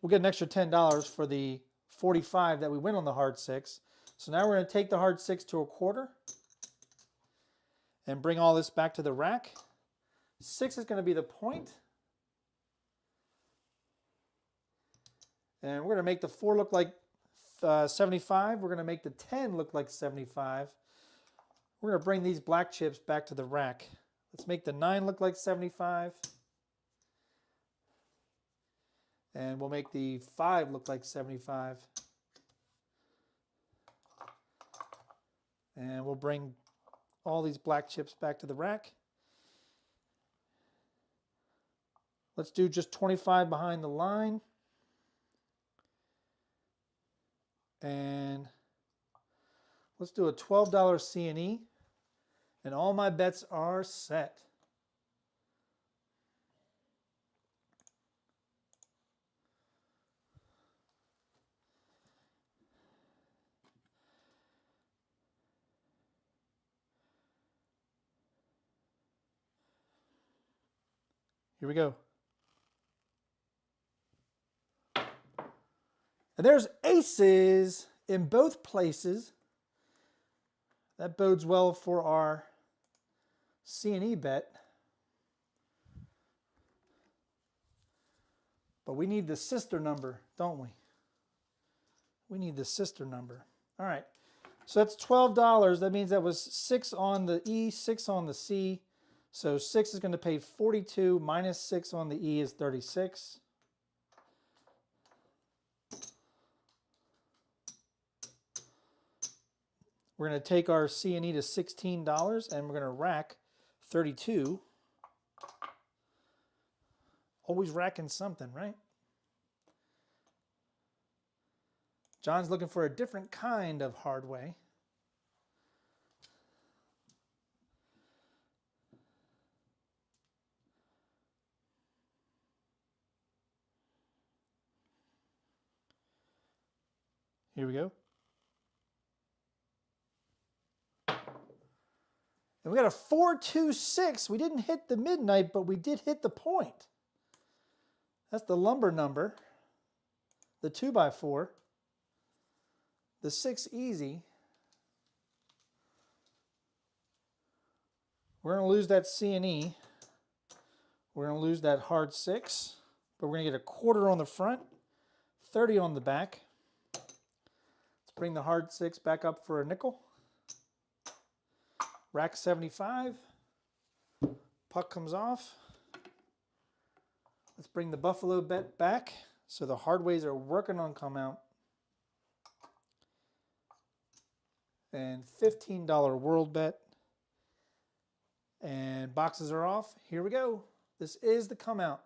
We'll get an extra $10 for the 45 that we win on the hard 6. So now we're going to take the hard 6 to a quarter and bring all this back to the rack. 6 is going to be the point. And we're going to make the 4 look like 75. We're going to make the 10 look like 75. We're going to bring these black chips back to the rack. Let's make the 9 look like 75. And we'll make the 5 look like 75. And we'll bring all these black chips back to the rack. Let's do just 25 behind the line. And let's do a $12 C&E. And all my bets are set. Here we go. And there's aces in both places. That bodes well for our C&E bet. But we need the sister number, don't we? We need the sister number. All right. So that's $12. That means that was 6 on the E, 6 on the C. So 6 is going to pay 42 minus 6 on the E is 36. We're going to take our C&E to $16 and we're going to rack 32. Always racking something, right? John's looking for a different kind of hard way. Here we go. And we got a 426. We didn't hit the midnight, but we did hit the point. That's the lumber number. The 2x4. The 6 easy. We're going to lose that C&E. We're going to lose that hard 6. But we're going to get a quarter on the front, 30 on the back. Let's bring the hard 6 back up for a nickel. Rack 75. Puck comes off. Let's bring the Buffalo bet back so the hard ways are working on come out. And $15 world bet. And boxes are off. Here we go. This is the come out.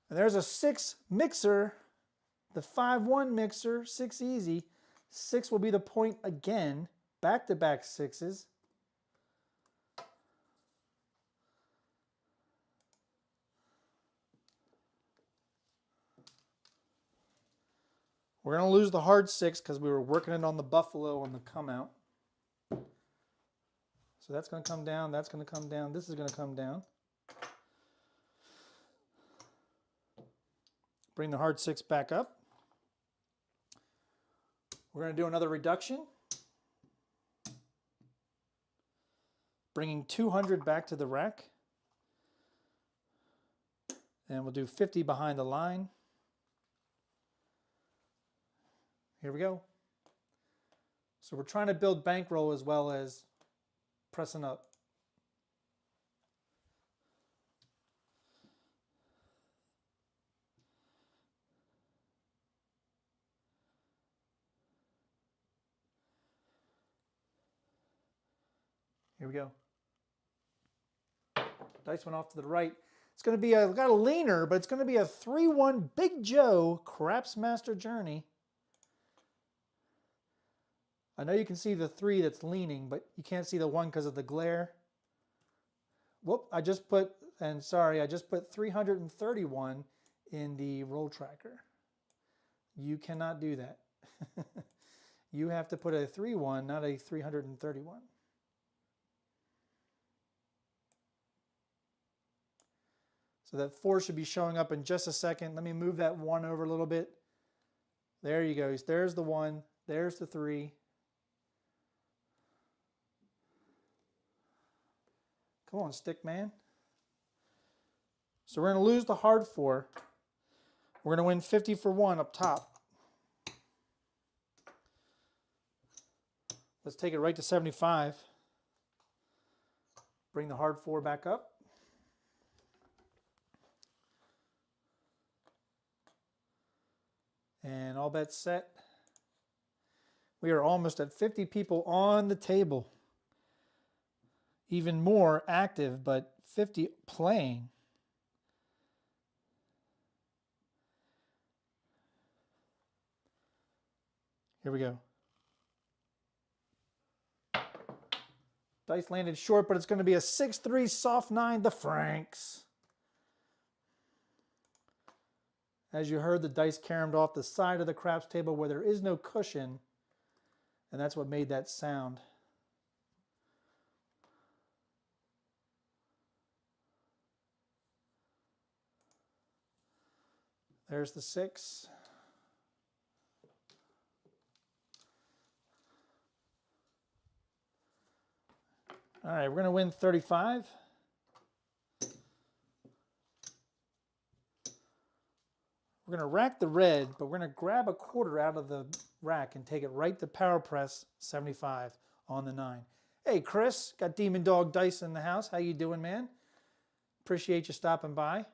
And there's a 6 mixer, the 5-1 mixer, 6 easy. 6 will be the point again, back-to-back 6s. We're going to lose the hard 6 because we were working it on the buffalo on the come out. So that's going to come down, that's going to come down, this is going to come down. Bring the hard 6 back up. We're going to do another reduction. Bringing 200 back to the rack. And we'll do 50 behind the line. Here we go. So we're trying to build bankroll as well as pressing up. Here we go. Dice went off to the right. It's going to be got a leaner, but it's going to be a 3-1 Big Joe Craps Master Journey. I know you can see the 3 that's leaning, but you can't see the 1 because of the glare. Whoop, I just put 331 in the roll tracker. You cannot do that. You have to put a 3-1, not a 331. So that 4 should be showing up in just a second. Let me move that 1 over a little bit. There you go. There's the 1. There's the 3. Come on, stick man. So we're going to lose the hard 4. We're going to win 50 for 1 up top. Let's take it right to 75. Bring the hard 4 back up. And all bets set. We are almost at 50 people on the table. Even more active, but 50 playing. Here we go. Dice landed short, but it's going to be a 6-3 soft 9, the Franks. As you heard, the dice caromed off the side of the craps table where there is no cushion, and that's what made that sound. There's the 6. All right, we're going to win 35. We're going to rack the red, but we're going to grab a quarter out of the rack and take it right to power press 75 on the 9. Hey, Chris, got Demon Dog Dice in the house. How you doing, man? Appreciate you stopping by.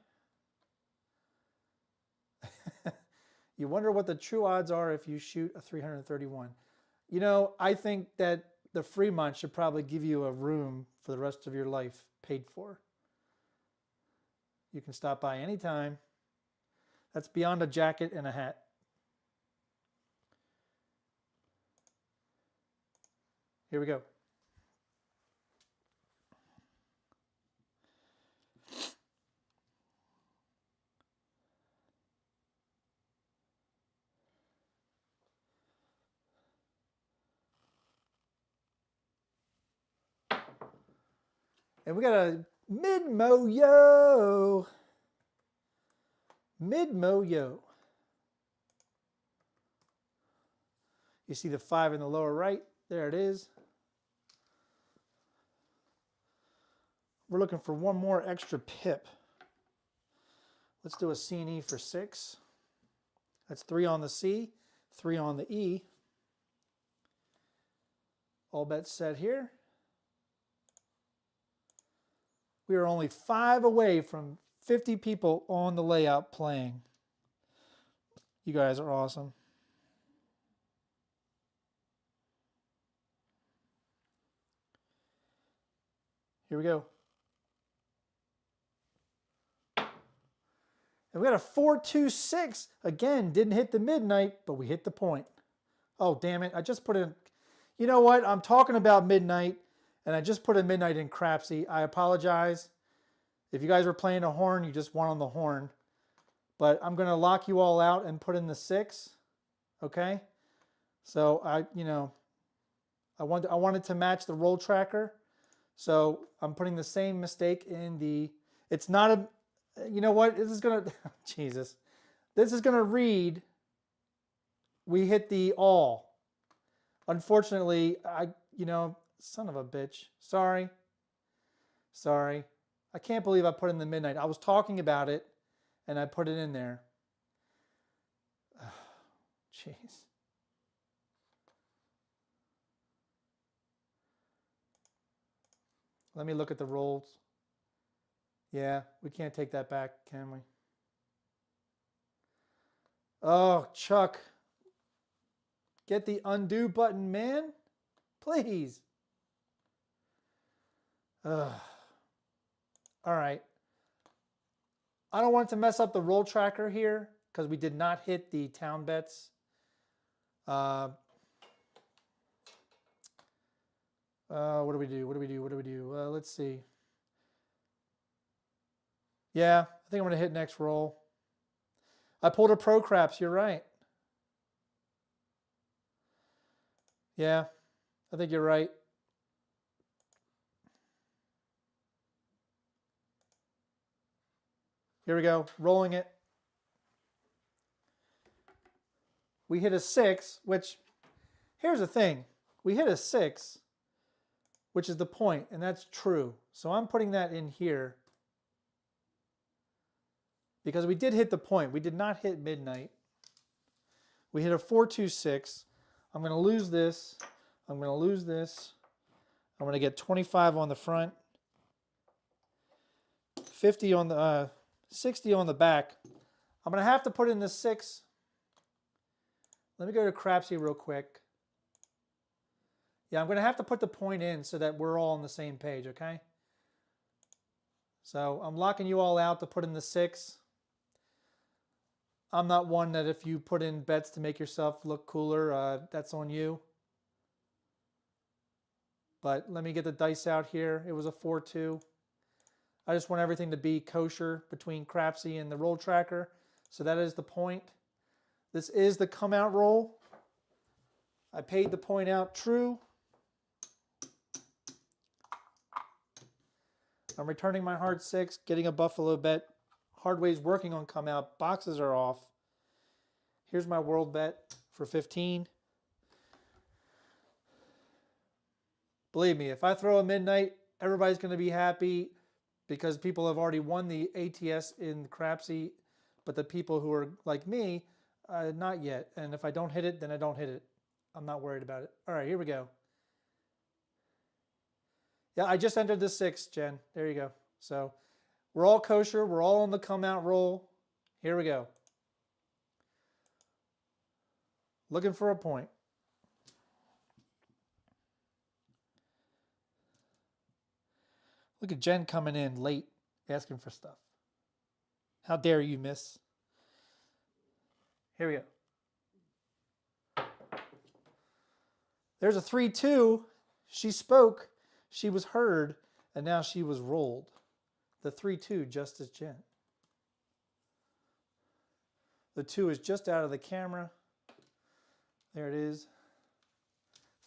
You wonder what the true odds are if you shoot a 331. You know, I think that the Fremont should probably give you a room for the rest of your life paid for. You can stop by anytime. That's beyond a jacket and a hat. Here we go. And we got a mid-mo-yo. Mid-mo-yo. You see the 5 in the lower right? There it is. We're looking for one more extra pip. Let's do a C and E for 6. That's 3 on the C, 3 on the E. All bets set here. We are only 5 away from 50 people on the layout playing. You guys are awesome. Here we go. And we got a 4-2-6. Again, didn't hit the midnight, but we hit the point. Oh, damn it. I just put in... You know what? I'm talking about midnight, and I just put a midnight in Crapsee. I apologize. If you guys were playing a horn, you just won on the horn. But I'm going to lock you all out and put in the 6. okay? So I wanted to match the roll tracker. So I'm putting the same mistake in the, it's not a, you know what, this is gonna, Jesus. This is gonna read, we hit the all. Unfortunately, son of a bitch. Sorry. I can't believe I put in the midnight. I was talking about it and I put it in there. Jeez. Let me look at the rolls. Yeah, we can't take that back, can we? Oh, Chuck. Get the undo button, man. Please. Ugh. All right. I don't want to mess up the roll tracker here because we did not hit the town bets. What do we do? Let's see. Yeah, I think I'm going to hit next roll. I pulled a Pro Craps. You're right. Yeah, I think you're right. Here we go. Rolling it. We hit a 6, which, here's the thing. We hit a 6, which is the point, and that's true. So I'm putting that in here because we did hit the point. We did not hit midnight. We hit a 4-2-6. I'm going to lose this. I'm going to lose this. I'm going to get 25 on the front, 50 on the 60 on the back. I'm going to have to put in the 6. Let me go to Crapsee real quick. Yeah, I'm going to have to put the point in so that we're all on the same page, okay? So I'm locking you all out to put in the 6. I'm not one that if you put in bets to make yourself look cooler, that's on you. But let me get the dice out here. It was a 4-2. I just want everything to be kosher between Crapsee and the roll tracker. So that is the point. This is the come out roll. I paid the point out true. I'm returning my hard 6, getting a buffalo bet. Hardway's working on come out. Boxes are off. Here's my world bet for 15. Believe me, if I throw a midnight, everybody's going to be happy because people have already won the ATS in Crapsee, but the people who are like me, not yet. And if I don't hit it, then I don't hit it. I'm not worried about it. All right, here we go. Yeah, I just entered the 6, Jen. There you go. So we're all kosher. We're all on the come out roll. Here we go. Looking for a point. Look at Jen coming in late, asking for stuff. How dare you, miss? Here we go. There's a 3-2. She spoke, she was heard, and now she was rolled. The 3-2, just as Jen. The 2 is just out of the camera. There it is.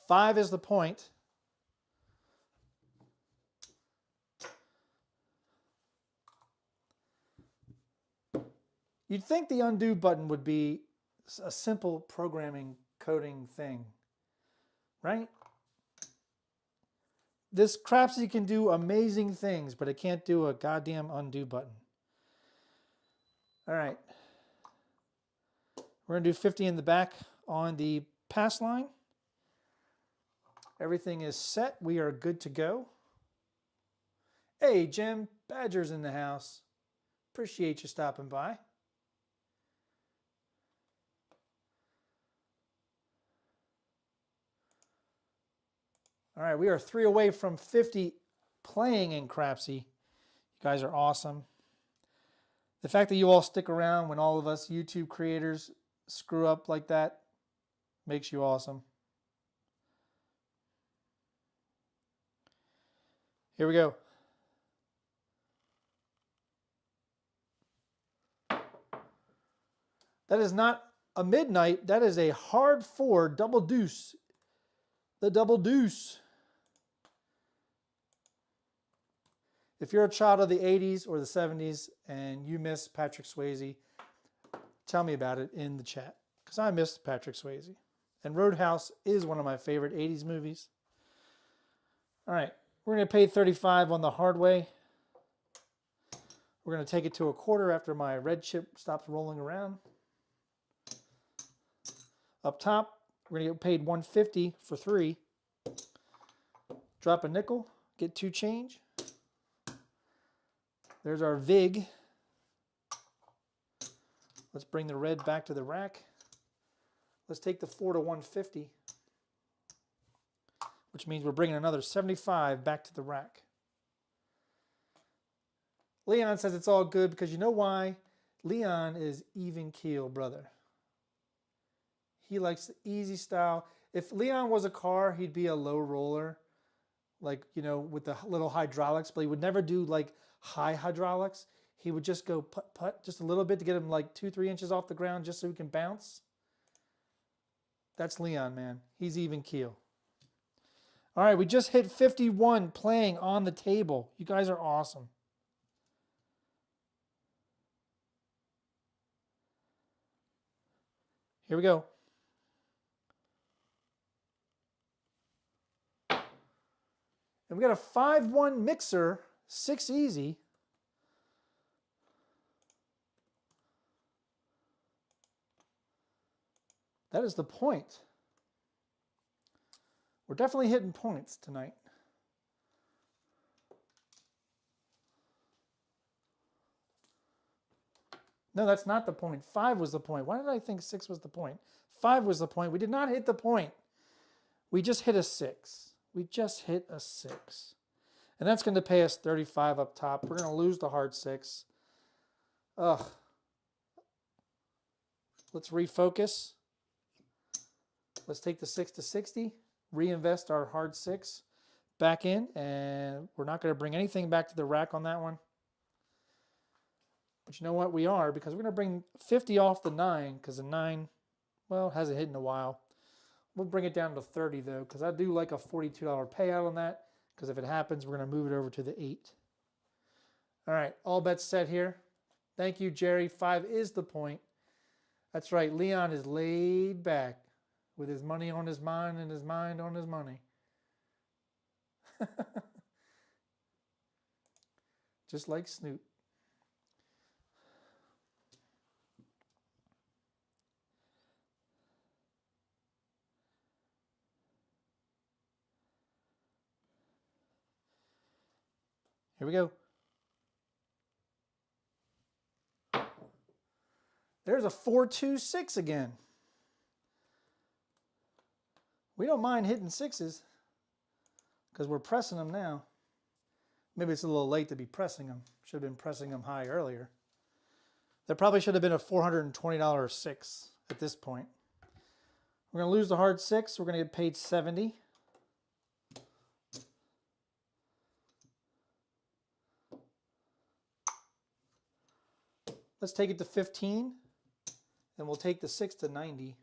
5 is the point. You'd think the undo button would be a simple programming coding thing, right? This Crapsee can do amazing things, but it can't do a goddamn undo button. All right. We're going to do 50 in the back on the pass line. Everything is set. We are good to go. Hey, Jim, Badger's in the house. Appreciate you stopping by. All right, we are 3 away from 50 playing in Crapsee. You guys are awesome. The fact that you all stick around when all of us YouTube creators screw up like that makes you awesome. Here we go. That is not A midnight, that is a hard 4 double deuce. The double deuce. If you're a child of the 80s or the 70s and you miss Patrick Swayze, tell me about it in the chat, because I miss Patrick Swayze. And Roadhouse is one of my favorite 80s movies. All right, we're going to pay 35 on the hard way. We're going to take it to a quarter after my red chip stops rolling around. Up top, we're going to get paid 150 for 3. Drop a nickel, get 2 change. There's our VIG. Let's bring the red back to the rack. Let's take the 4 to 150, which means we're bringing another 75 back to the rack. Leon says it's all good because you know why? Leon is even keel, brother. He likes the easy style. If Leon was a car, he'd be a low roller, like, you know, with the little hydraulics, but he would never do like high hydraulics. He would just go putt just a little bit to get him like 2-3 inches off the ground just so he can bounce. That's Leon, man. He's even keel. All right, we just hit 51 playing on the table. You guys are awesome. Here we go. And we got a 5-1 mixer, 6 easy. That is the point. We're definitely hitting points tonight. No, that's not the point. 5 was the point. Why did I think 6 was the point? 5 was the point. We did not hit the point. We just hit a 6. We just hit a 6. And that's going to pay us 35 up top. We're going to lose the hard 6. Ugh. Let's refocus. Let's take the 6 to 60, reinvest our hard 6 back in, and we're not going to bring anything back to the rack on that one. But you know what? We are, because we're going to bring 50 off the 9, because the 9, well, hasn't hit in a while. We'll bring it down to 30, though, because I do like a $42 payout on that, because if it happens, we're going to move it over to the 8. All right, all bets set here. Thank you, Jerry. 5 is the point. That's right. Leon is laid back with his money on his mind and his mind on his money. Just like Snoop. Here we go. There's a 4-2-6 again. We don't mind hitting 6s because we're pressing them now. Maybe it's a little late to be pressing them. Should have been pressing them high earlier. There probably should have been a $420 6 at this point. We're going to lose the hard 6. We're going to get paid 70. Let's take it to 15, and we'll take the 6 to 90.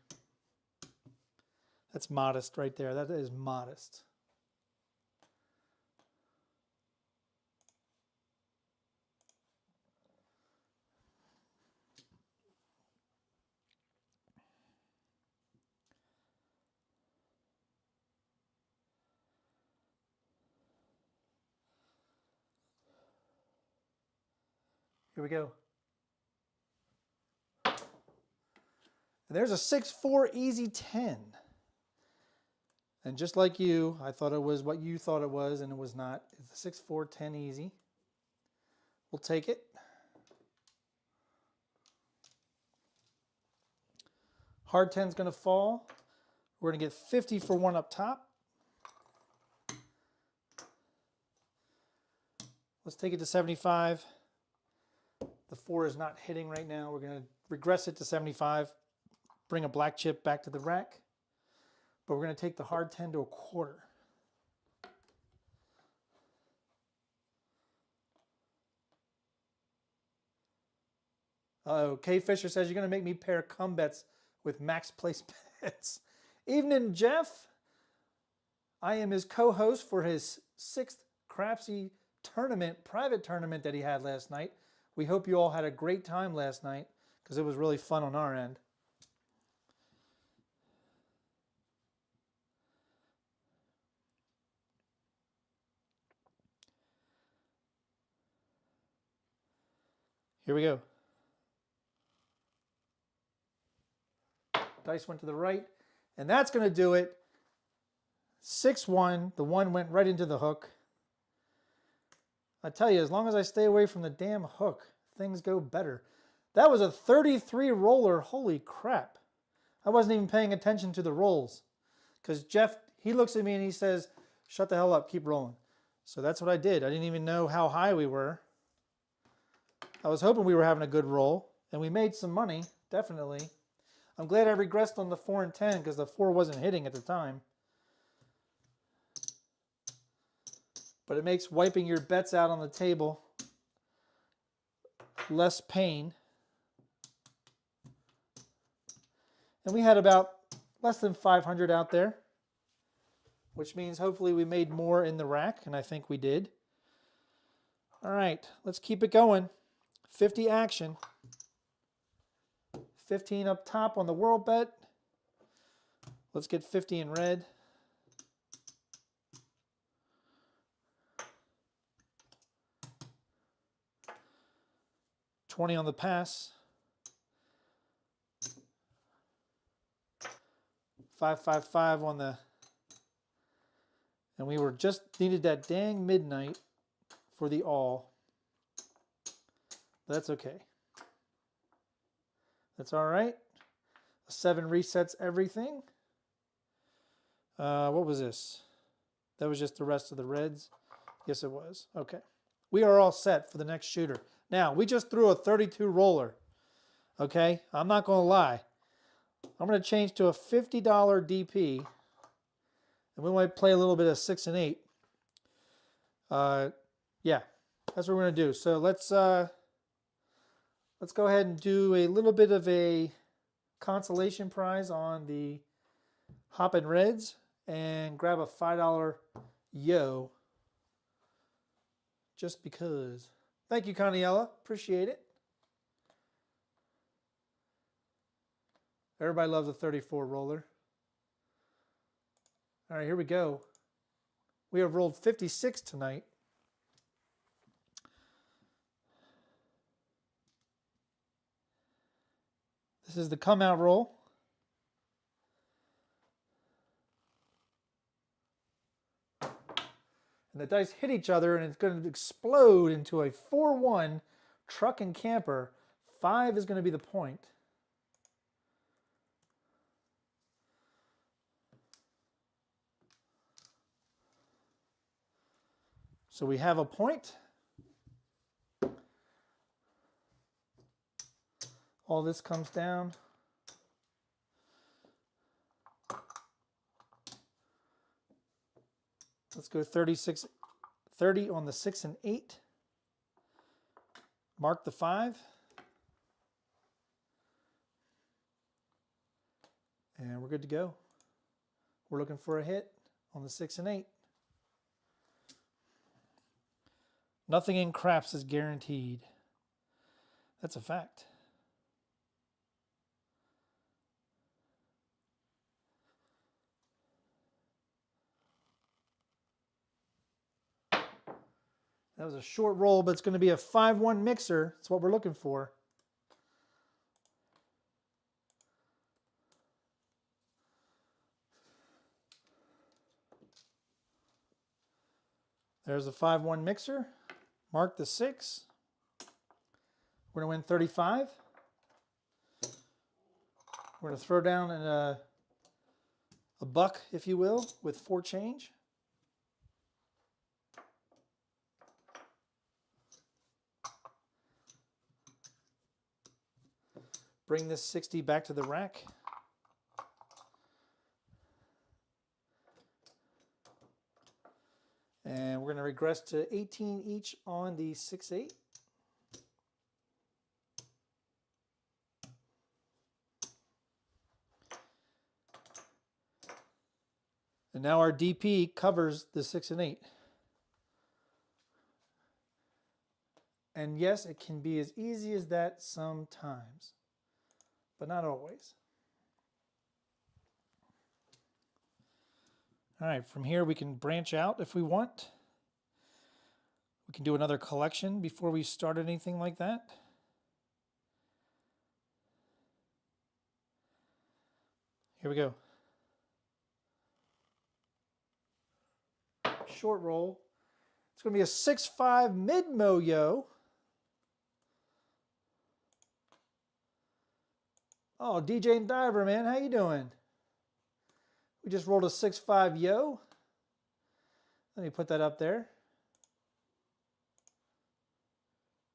That's modest right there. That is modest. Here we go. And there's a 6-4 easy 10. And just like you, I thought it was what you thought it was, and it was not. It's a 6-4 10 easy. We'll take it. Hard 10's going to fall. We're going to get 50 for 1 up top. Let's take it to 75. The 4 is not hitting right now. We're going to regress it to 75. Bring a black chip back to the rack. But we're going to take the hard 10 to a quarter. Oh, K Fisher says, you're going to make me pair cum bets with max place bets. Evening, Jeff. I am his co-host for his 6th Crapsee tournament, private tournament that he had last night. We hope you all had a great time last night because it was really fun on our end. Here we go. Dice went to the right, and that's going to do it. 6-1. The 1 went right into the hook. I tell you, as long as I stay away from the damn hook, things go better. That was a 33 roller. Holy crap. I wasn't even paying attention to the rolls. Because Jeff, he looks at me and he says, shut the hell up, keep rolling. So that's what I did. I didn't even know how high we were. I was hoping we were having a good roll. And we made some money, definitely. I'm glad I regressed on the 4 and 10 because the 4 wasn't hitting at the time. But it makes wiping your bets out on the table less pain. And we had about less than 500 out there, which means hopefully we made more in the rack, and I think we did. All right, let's keep it going. 50 action. 15 up top on the world bet. Let's get 50 in red. $20 on the pass. 555 on the, and we were just needed that dang midnight for the all. That's okay. That's all right. A 7 resets everything. What was this? That was just the rest of the reds. Yes, it was. Okay. We are all set for the next shooter. Now, we just threw a 32 roller. Okay? I'm not going to lie. I'm going to change to a $50 DP. And we might play a little bit of 6 and 8. Yeah, that's what we're going to do. So let's go ahead and do a little bit of a consolation prize on the Hoppin' Reds and grab a $5 yo just because. Thank you, Caniella. Appreciate it. Everybody loves a 34 roller. All right, here we go. We have rolled 56 tonight. This is the come out roll. And the dice hit each other and it's going to explode into a 4-1 truck and camper. 5 is going to be the point. So we have a point. All this comes down. Let's go 30 on the 6 and 8. Mark the 5. And we're good to go. We're looking for a hit on the 6 and 8. Nothing in craps is guaranteed. That's a fact. That was a short roll, but it's going to be a 5-1 mixer. That's what we're looking for. There's a 5-1 mixer. Mark the 6. We're going to win 35. We're going to throw down a buck, if you will, with 4 change. Bring this 60 back to the rack. And we're going to regress to 18 each on the 6-8. And now our DP covers the 6 and 8. And yes, it can be as easy as that sometimes, but not always. All right, from here we can branch out if we want. We can do another collection before we start anything like that. Here we go. Short roll. It's going to be a 6-5 mid-mo-yo. Oh, DJ and Diver, man, how you doing? We just rolled a 6-5 yo. Let me put that up there.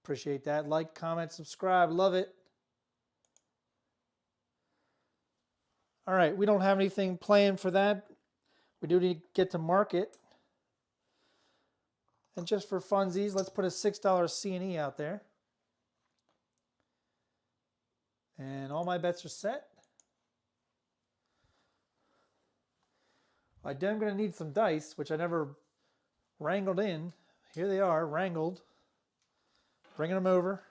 Appreciate that. Like, comment, subscribe. Love it. All right, we don't have anything planned for that. We do need to get to market. And just for funsies, let's put a $6 C&E out there. And all my bets are set. I am going to need some dice, which I never wrangled in. Here they are, wrangled. Bringing them over.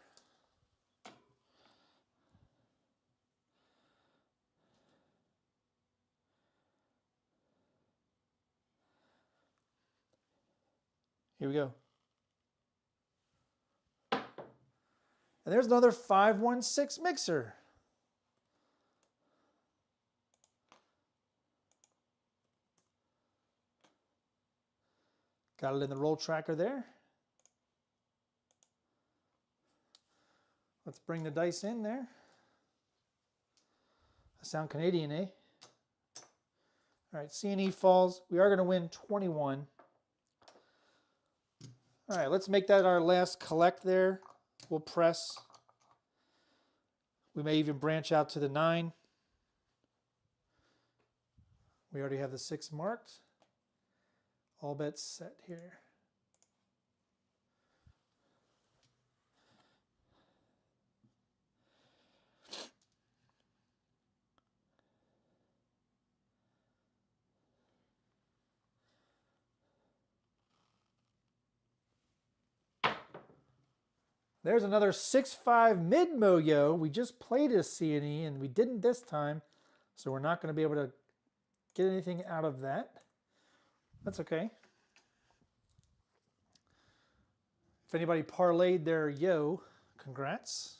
Here we go. And there's another 516 mixer. Got it in the roll tracker there. Let's bring the dice in there. I sound Canadian, eh? All right, C&E falls. We are going to win 21. All right, let's make that our last collect there. We'll press. We may even branch out to the 9. We already have the 6 marked. All bets set here. There's another 6-5 mid-mo-yo. We just played a C&E and we didn't this time, so we're not going to be able to get anything out of that. That's okay. If anybody parlayed their yo, congrats.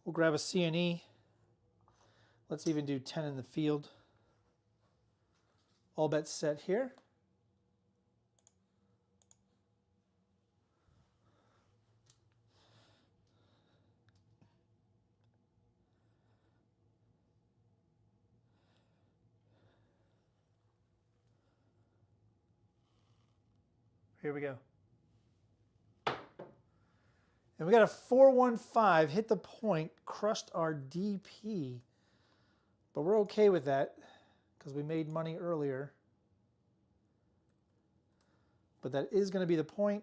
We'll grab a C&E. Let's even do 10 in the field. All bets set here. Here we go. And we got a 415, hit the point, crushed our DP. But we're okay with that because we made money earlier. But that is going to be the point.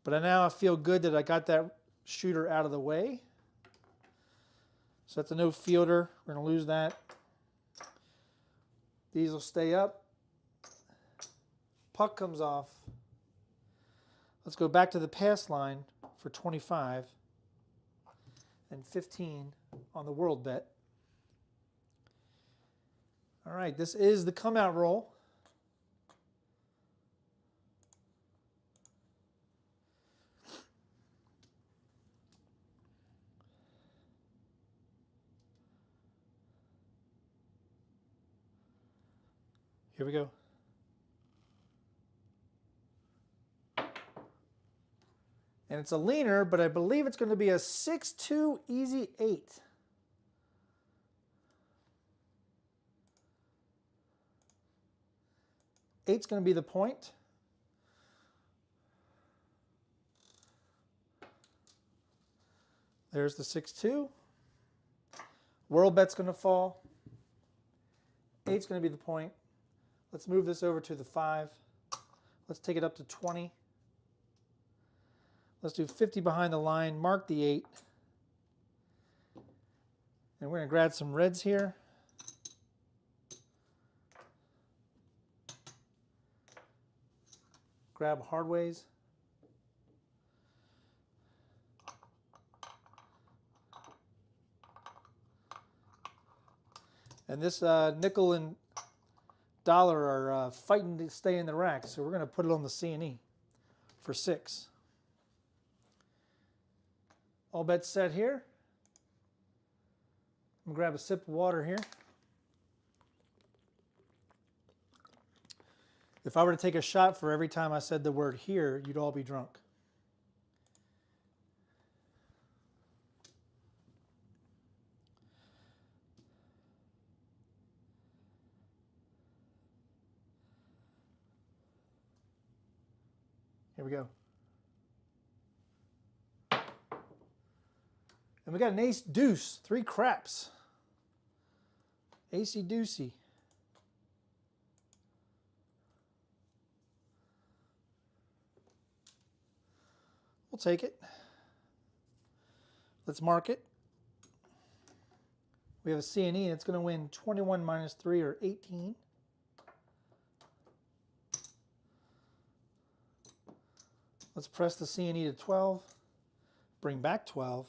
But now I feel good that I got that shooter out of the way. So that's a no fielder. We're going to lose that. These will stay up. Puck comes off. Let's go back to the pass line for 25 and 15 on the world bet. All right, this is the come out roll. Here we go. And it's a leaner, but I believe it's going to be a 6-2 easy 8. Eight's going to be the point. There's the 6-2. World bet's going to fall. 8's going to be the point. Let's move this over to the 5. Let's take it up to 20. Let's do 50 behind the line, mark the 8. And we're going to grab some reds here. Grab hard ways. And this nickel and dollar are fighting to stay in the rack, so we're going to put it on the C&E for 6. All bets set here. I'm going to grab a sip of water here. If I were to take a shot for every time I said the word here, you'd all be drunk. Here we go. And we got an ace deuce, 3 craps. Acey deucey. We'll take it. Let's mark it. We have a C&E and it's going to win 21 minus 3 or 18. Let's press the C&E to 12. Bring back 12.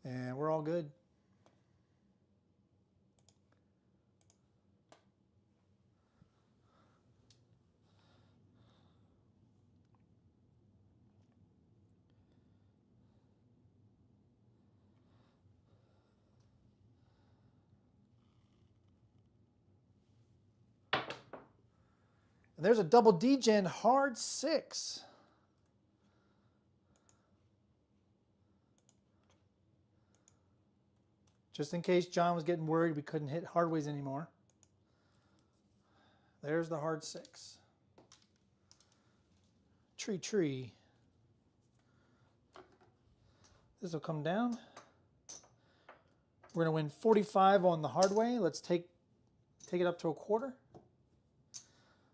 And we're all good. And there's a double D-Gen hard 6. Just in case John was getting worried we couldn't hit hardways anymore. There's the hard 6. Tree. This will come down. We're going to win 45 on the hard way. Let's take it up to a quarter.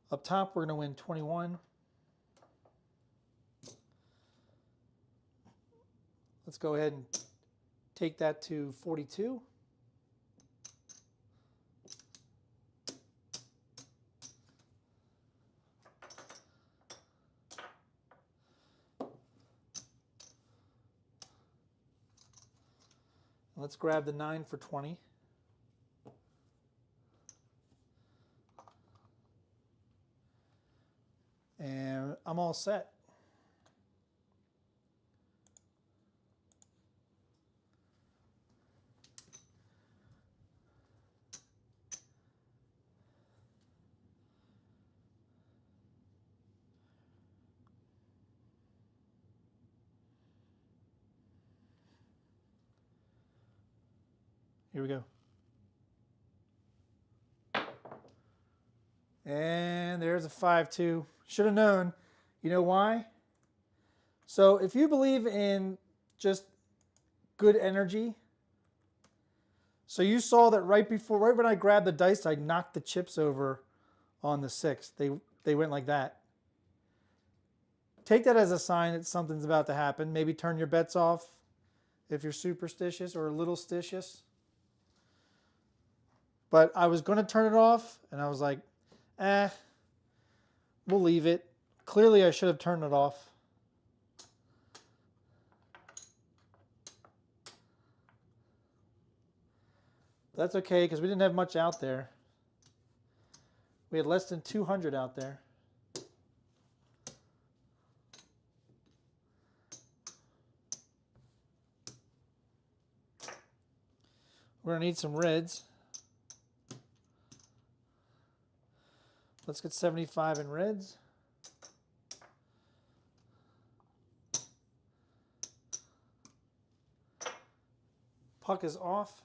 Up top, we're going to win 21. Let's go ahead and take that to 42. Let's grab the 9 for 20. And I'm all set. Here we go. And there's a 5-2. Should have known. You know why? So if you believe in just good energy, so you saw that right when I grabbed the dice, I knocked the chips over on the 6. They went like that. Take that as a sign that something's about to happen. Maybe turn your bets off if you're superstitious or a little stitious. But I was going to turn it off, and I was like, we'll leave it. Clearly, I should have turned it off. That's okay, because we didn't have much out there. We had less than 200 out there. We're going to need some reds. Let's get 75 in reds. Puck is off.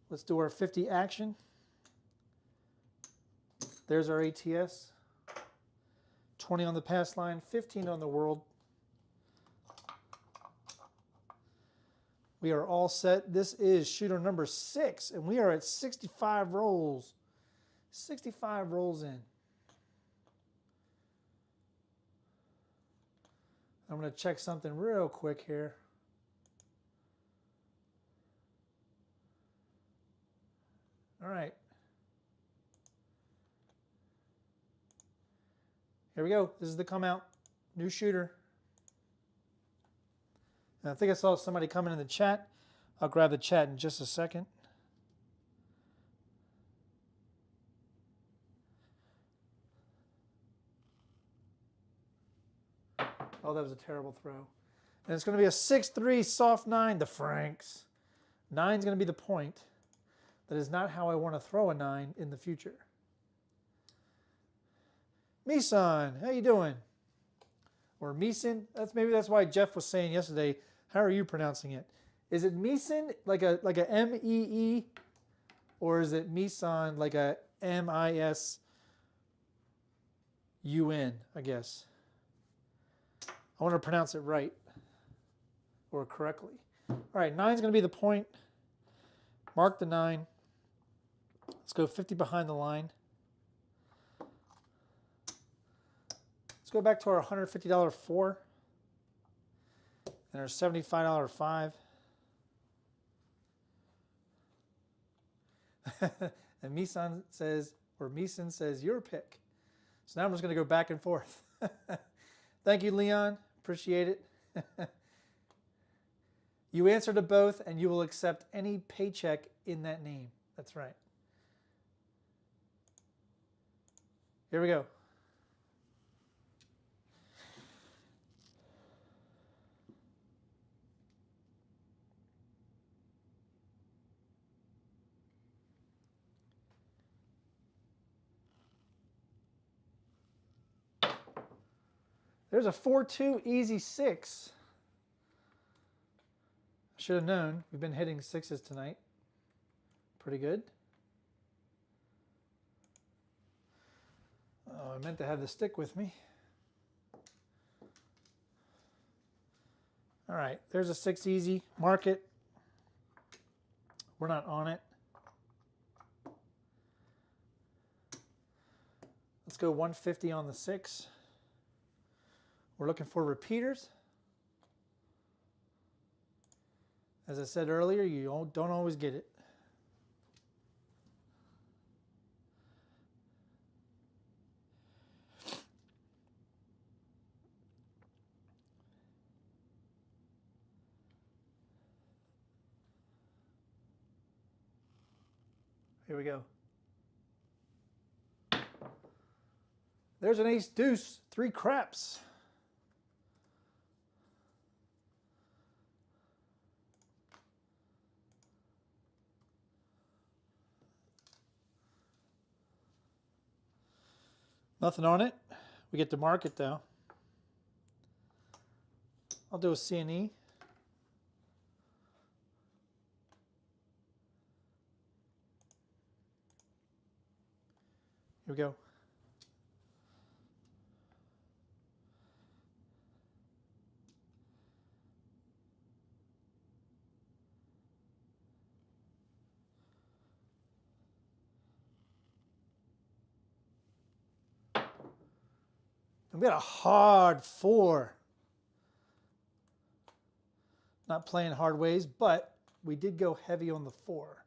Let's do our 50 action. There's our ATS. 20 on the pass line, 15 on the world. We are all set. This is shooter number 6, and we are at 65 rolls. 65 rolls in. I'm going to check something real quick here. All right. Here we go. This is the come out. New shooter. And I think I saw somebody coming in the chat. I'll grab the chat in just a second. Oh, that was a terrible throw. And it's going to be a 6-3 soft 9 to Franks. 9's going to be the point. That is not how I want to throw a 9 in the future. Misan, how you doing? Or Meeson? Maybe that's why Jeff was saying yesterday, how are you pronouncing it? Is it Meeson like a M-E-E? Or is it Misan like a M-I-S-U-N, I guess? I want to pronounce it right or correctly. All right, 9's going to be the point. Mark the 9. Let's go 50 behind the line. Let's go back to our $150 4 and our $75 5. And Meeson says, your pick. So now I'm just going to go back and forth. Thank you, Leon. Appreciate it. You answer to both, and you will accept any paycheck in that name. That's right. Here we go. There's a 4-2 easy 6. I should have known. We've been hitting 6s tonight. Pretty good. Oh, I meant to have the stick with me. All right, there's a 6 easy. Mark it. We're not on it. Let's go 150 on the 6. We're looking for repeaters. As I said earlier, you don't always get it. Here we go. There's an ace deuce, 3 craps. Nothing on it. We get to mark it though. I'll do a C&E. Here we go. And we got a hard 4. Not playing hard ways, but we did go heavy on the 4.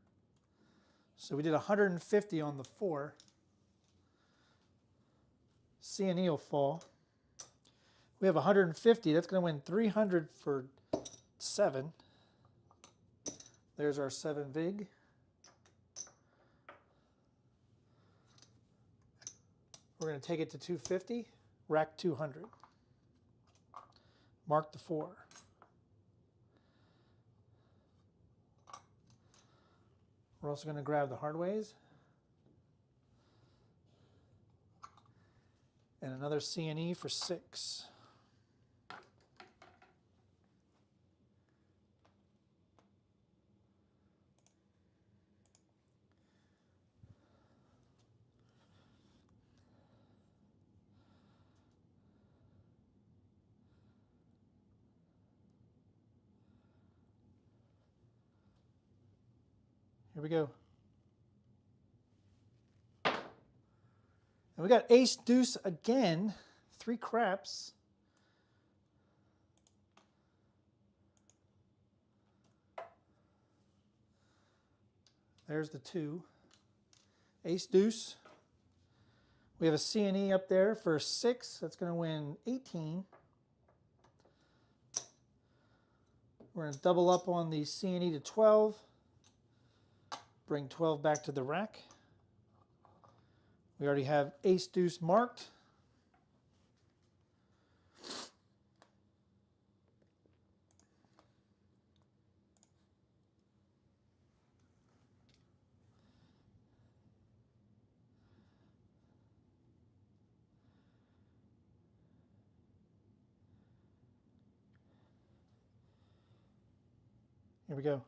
So we did 150 on the 4. C&E will fall. We have 150. That's going to win 300 for 7. There's our 7 vig. We're going to take it to 250. Rack 200. Mark the 4. We're also going to grab the hard ways. And another C&E for 6. Here we go. And we got ace deuce again, 3 craps. There's the 2. Ace deuce. We have a C&E up there for 6. That's going to win 18. We're going to double up on the C&E to 12. Bring 12 back to the rack. We already have ace deuce marked. Here we go.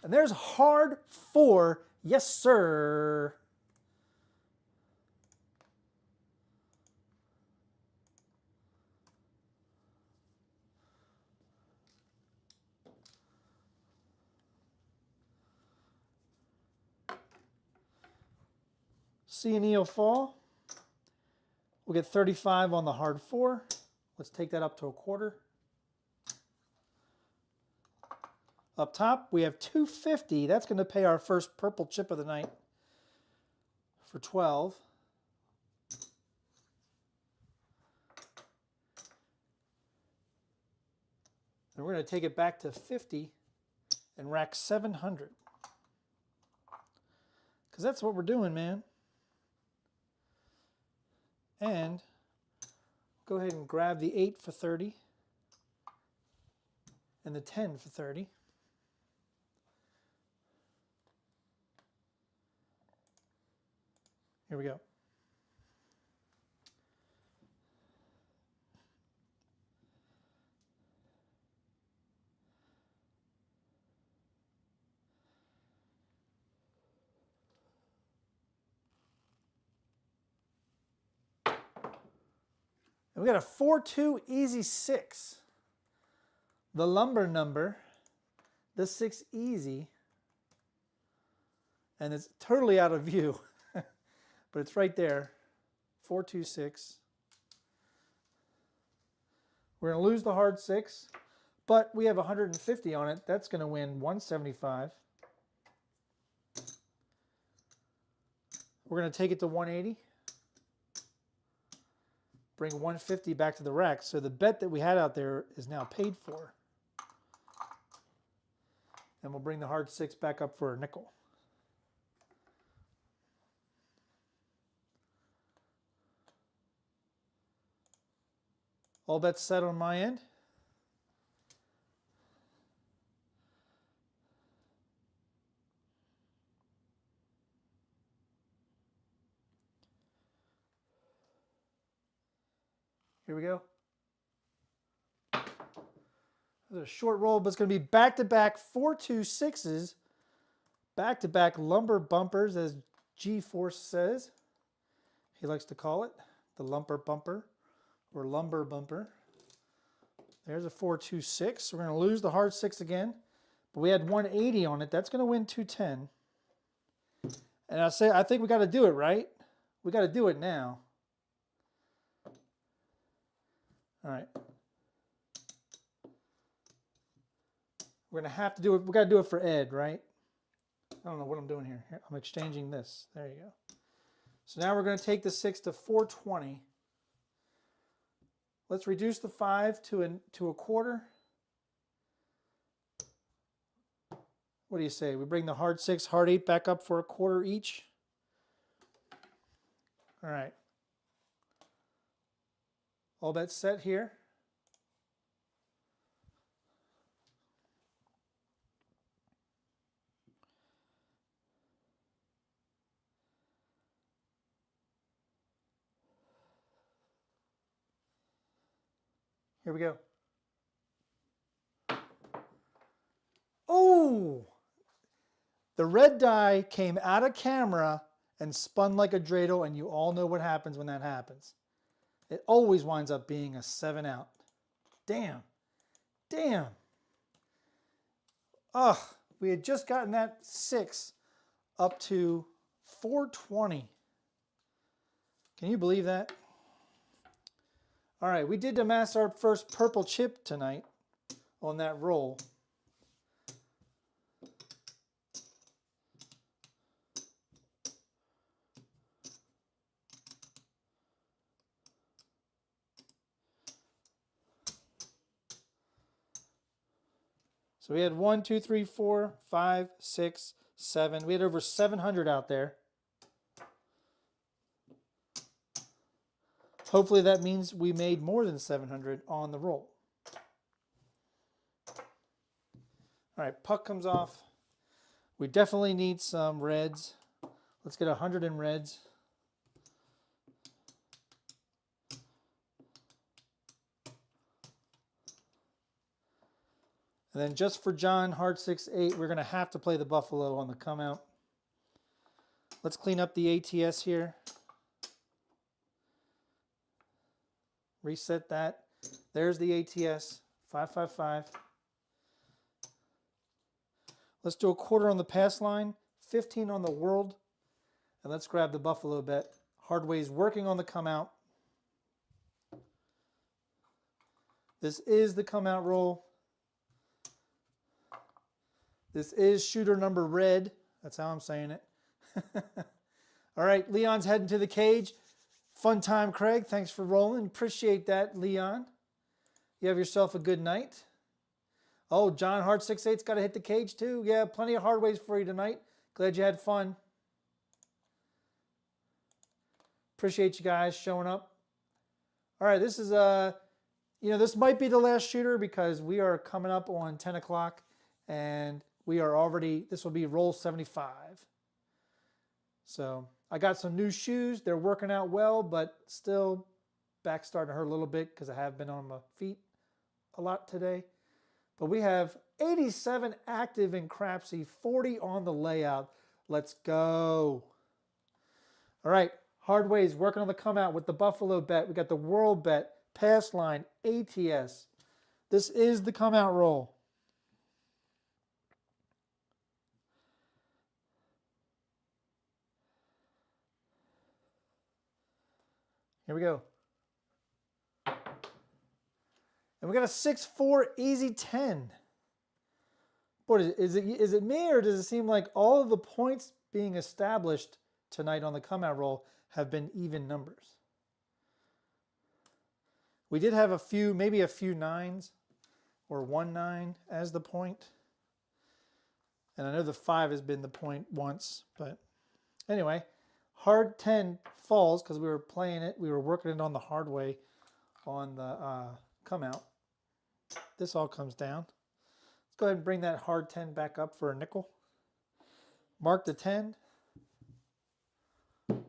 And there's hard 4. Yes, sir. C&E will fall. We'll get 35 on the hard 4. Let's take that up to a quarter. Up top, we have 250. That's going to pay our first purple chip of the night for 12. And we're going to take it back to 50 and rack 700. Because that's what we're doing, man. And go ahead and grab the 8 for 30 and the 10 for 30. Here we go. And we got a 4-2 easy 6. The lumber number, the 6 easy. And it's totally out of view, but it's right there. 4-2-6. We're going to lose the hard 6, but we have 150 on it. That's going to win 175. We're going to take it to 180. Bring 150 back to the rack. So the bet that we had out there is now paid for. And we'll bring the hard 6 back up for a nickel. All bets set on my end. Here we go. This is a short roll, but it's going to be back-to-back 4-2-6s, back-to-back lumber bumpers, as G-Force says. He likes to call it the lumber bumper or lumber bumper. There's a 4-2-6. We're going to lose the hard 6 again, but we had 180 on it. That's going to win 210. And I think we got to do it, right? We got to do it now. All right. We're going to have to do it. We got to do it for Ed, right? I don't know what I'm doing here. I'm exchanging this. There you go. So now we're going to take the 6 to 420. Let's reduce the 5 to a quarter. What do you say? We bring the hard 6, hard 8 back up for a quarter each. All right. All bets set here. Here we go. Oh! The red die came out of camera and spun like a dreidel, and you all know what happens when that happens. It always winds up being a 7 out. Damn. Damn. Ugh. We had just gotten that 6 up to 420. Can you believe that? All right, we did amass our first purple chip tonight on that roll. So we had 1, 2, 3, 4, 5, 6, 7. We had over 700 out there. Hopefully that means we made more than 700 on the roll. All right, puck comes off. We definitely need some reds. Let's get 100 in reds. And then just for John, hard 6-8, we're going to have to play the Buffalo on the come out. Let's clean up the ATS here. Reset that. There's the ATS, 555. Let's do a quarter on the pass line, 15 on the world, and let's grab the Buffalo bet. Hardway's working on the come out. This is the come out roll. This is shooter number red. That's how I'm saying it. All right, Leon's heading to the cage. Fun time, Craig. Thanks for rolling. Appreciate that, Leon. You have yourself a good night. Oh, John, hard 6-8's got to hit the cage too. Yeah, plenty of hard ways for you tonight. Glad you had fun. Appreciate you guys showing up. All right, this is this might be the last shooter because we are coming up on 10 o'clock and we are already, this will be roll 75. So I got some new shoes. They're working out well, but still back starting to hurt a little bit because I have been on my feet a lot today. But we have 87 active in Crapsee, 40 on the layout. Let's go. All right, Hardway's working on the come out with the Buffalo bet. We got the World bet, pass line, ATS. This is the come out roll. Here we go. And we got a 6-4 easy 10. Boy, is it me or does it seem like all of the points being established tonight on the come out roll have been even numbers? We did have a few, maybe a few 9s or 1 9 as the point. And I know the 5 has been the point once, but anyway, hard 10 falls because we were playing it. We were working it on the hard way on the come out. This all comes down. Let's go ahead and bring that hard 10 back up for a nickel. Mark the 10. Let's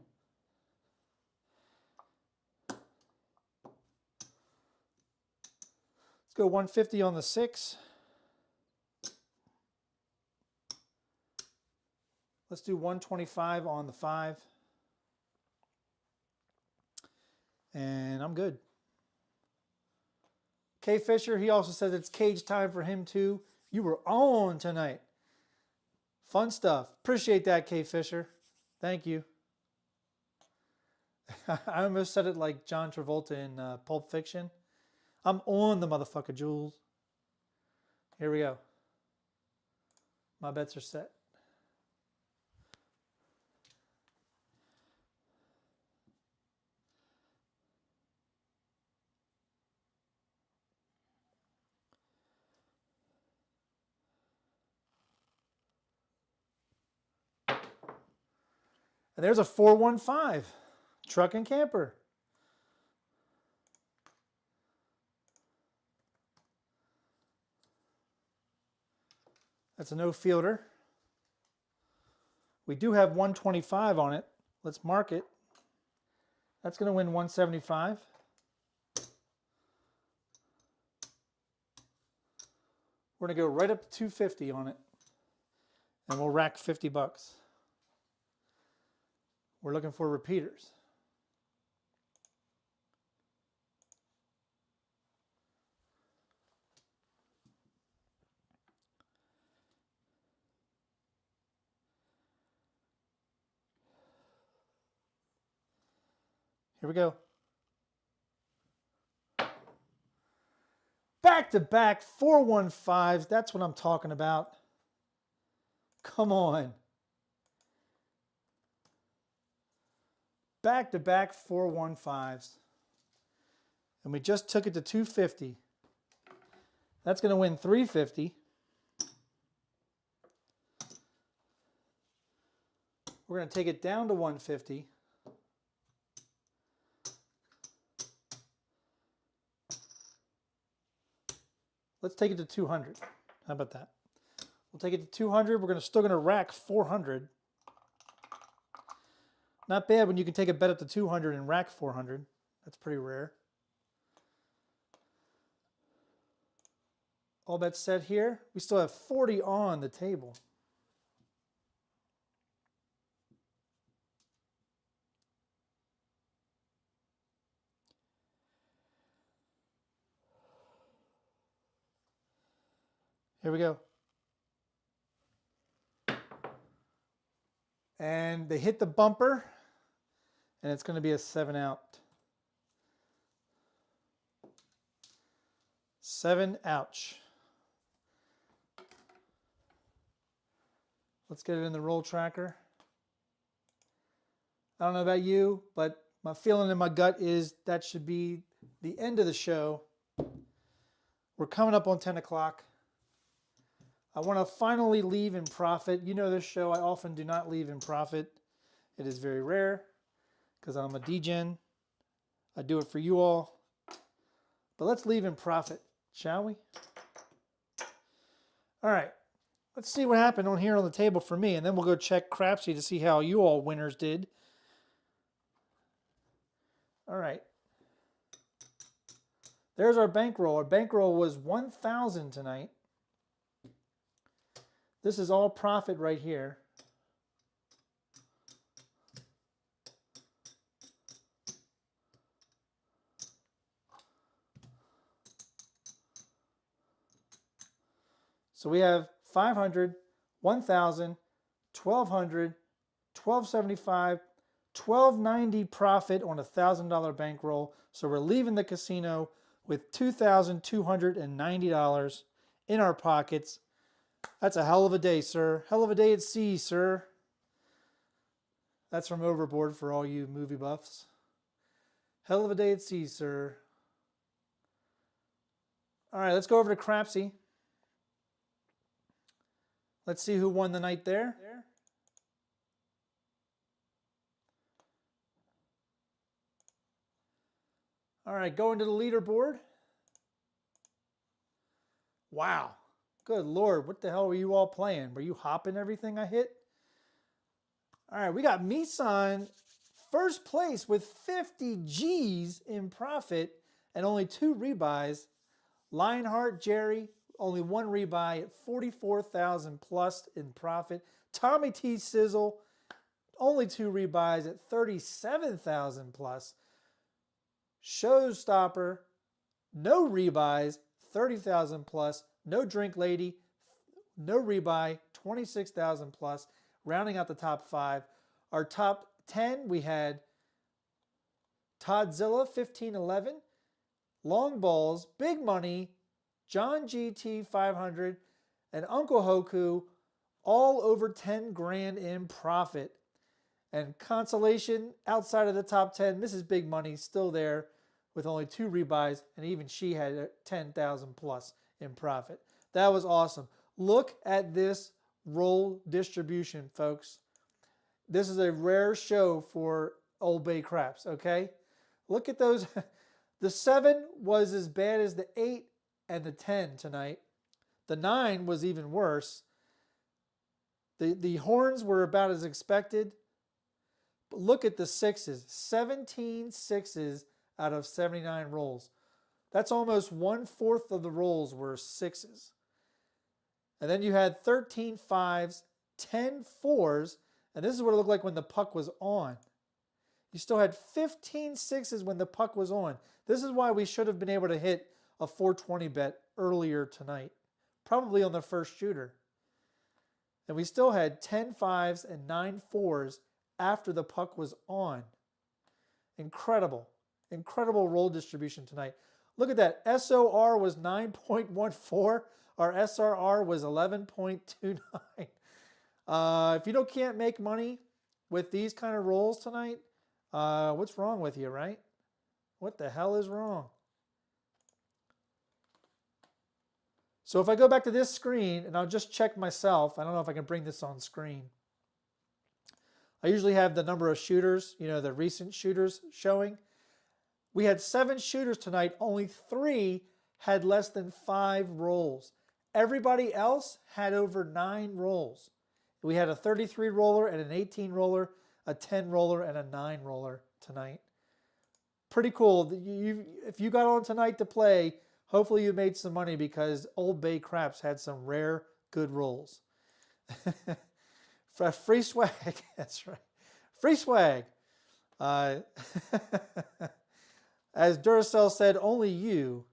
go 150 on the 6. Let's do 125 on the 5. And I'm good. K Fisher, he also says it's cage time for him too. You were on tonight. Fun stuff. Appreciate that, K Fisher. Thank you. I almost said it like John Travolta in Pulp Fiction. I'm on the motherfucker, Jules. Here we go. My bets are set. And there's a 415 truck and camper. That's a no fielder. We do have 125 on it. Let's mark it. That's going to win 175. We're going to go right up to 250 on it. And we'll rack 50 bucks. We're looking for repeaters. Here we go. Back-to-back 415s. That's what I'm talking about. Come on. Back-to-back 415s. And we just took it to 250. That's going to win 350. We're going to take it down to 150. Let's take it to 200. How about that? We'll take it to 200. We're still going to rack 400. Not bad when you can take a bet up to 200 and rack 400. That's pretty rare. All bets set here. We still have 40 on the table. Here we go. And they hit the bumper, and it's going to be a 7 out. 7 ouch. Let's get it in the roll tracker. I don't know about you, but my feeling in my gut is that should be the end of the show. We're coming up on 10 o'clock. I want to finally leave in profit. You know this show, I often do not leave in profit. It is very rare because I'm a degen. I do it for you all. But let's leave in profit, shall we? All right. Let's see what happened on here on the table for me, and then we'll go check Crapsee to see how you all winners did. All right. There's our bankroll. Our bankroll was 1,000 tonight. This is all profit right here. So we have 500, 1,000, 1,200, 1,275, 1,290 profit on a $1,000 bankroll. So we're leaving the casino with $2,290 in our pockets. That's a hell of a day, sir. Hell of a day at sea, sir. That's from Overboard for all you movie buffs. Hell of a day at sea, sir. All right, let's go over to Crapsee. Let's see who won the night there. All right, going to the leaderboard. Wow. Good Lord, what the hell were you all playing? Were you hopping everything I hit? All right, we got Misan first place with 50 G's in profit and only 2 rebuys. Lionheart Jerry, only 1 rebuy at 44,000 plus in profit. Tommy T Sizzle, only 2 rebuys at 37,000 plus. Showstopper, no rebuys, 30,000 plus. No Drink Lady, no rebuy, 26,000 plus. Rounding out the top 5. Our top 10, we had Toddzilla, 1511. Long Balls, Big Money, John GT 500, and Uncle Hoku, all over 10 grand in profit. And consolation, outside of the top 10, Mrs. Big Money still there with only 2 rebuys, and even she had 10,000 plus in profit. That was awesome. Look at this roll distribution, folks. This is a rare show for OldBayCraps, okay? Look at those. The 7 was as bad as the 8 and the 10 tonight. The 9 was even worse. The horns were about as expected. But look at the 6s. 17 6s out of 79 rolls. That's almost 1/4 of the rolls were 6s. And then you had 13 5s, 10 4s, and this is what it looked like when the puck was on. You still had 15 6s when the puck was on. This is why we should have been able to hit a 420 bet earlier tonight, probably on the first shooter. And we still had 10 5s and 9 4s after the puck was on. Incredible. Incredible roll distribution tonight. Look at that. SOR was 9.14. Our SRR was 11.29. If you can't make money with these kind of rolls tonight, what's wrong with you, right? What the hell is wrong? So if I go back to this screen, and I'll just check myself. I don't know if I can bring this on screen. I usually have the number of shooters, the recent shooters showing. We had 7 shooters tonight. Only 3 had less than 5 rolls. Everybody else had over 9 rolls. We had a 33 roller and an 18 roller, a 10 roller, and a 9 roller tonight. Pretty cool. If you got on tonight to play, hopefully you made some money because OldBayCraps had some rare good rolls. Free swag. That's right. Free swag. As Duracell said, only you,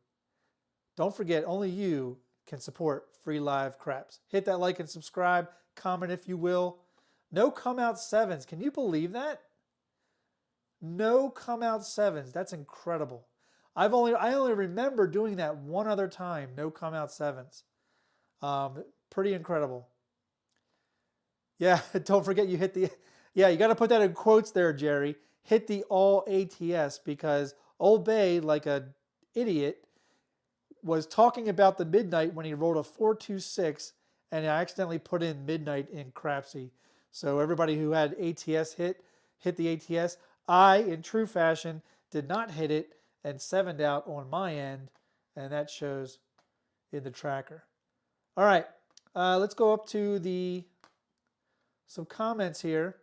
don't forget, only you can support free live craps. Hit that like and subscribe. Comment if you will. No come out 7s. Can you believe that? No come out 7s. That's incredible. I only remember doing that one other time. No come out 7s. Pretty incredible. Yeah, don't forget you hit the, yeah, you got to put that in quotes there, Jerry. Hit the all ATS because Old Bay, like an idiot, was talking about the midnight when he rolled a 426, and I accidentally put in midnight in Crapsee. So everybody who had ATS hit the ATS. I, in true fashion, did not hit it and 7'd out on my end, and that shows in the tracker. All right, let's go up to some comments here.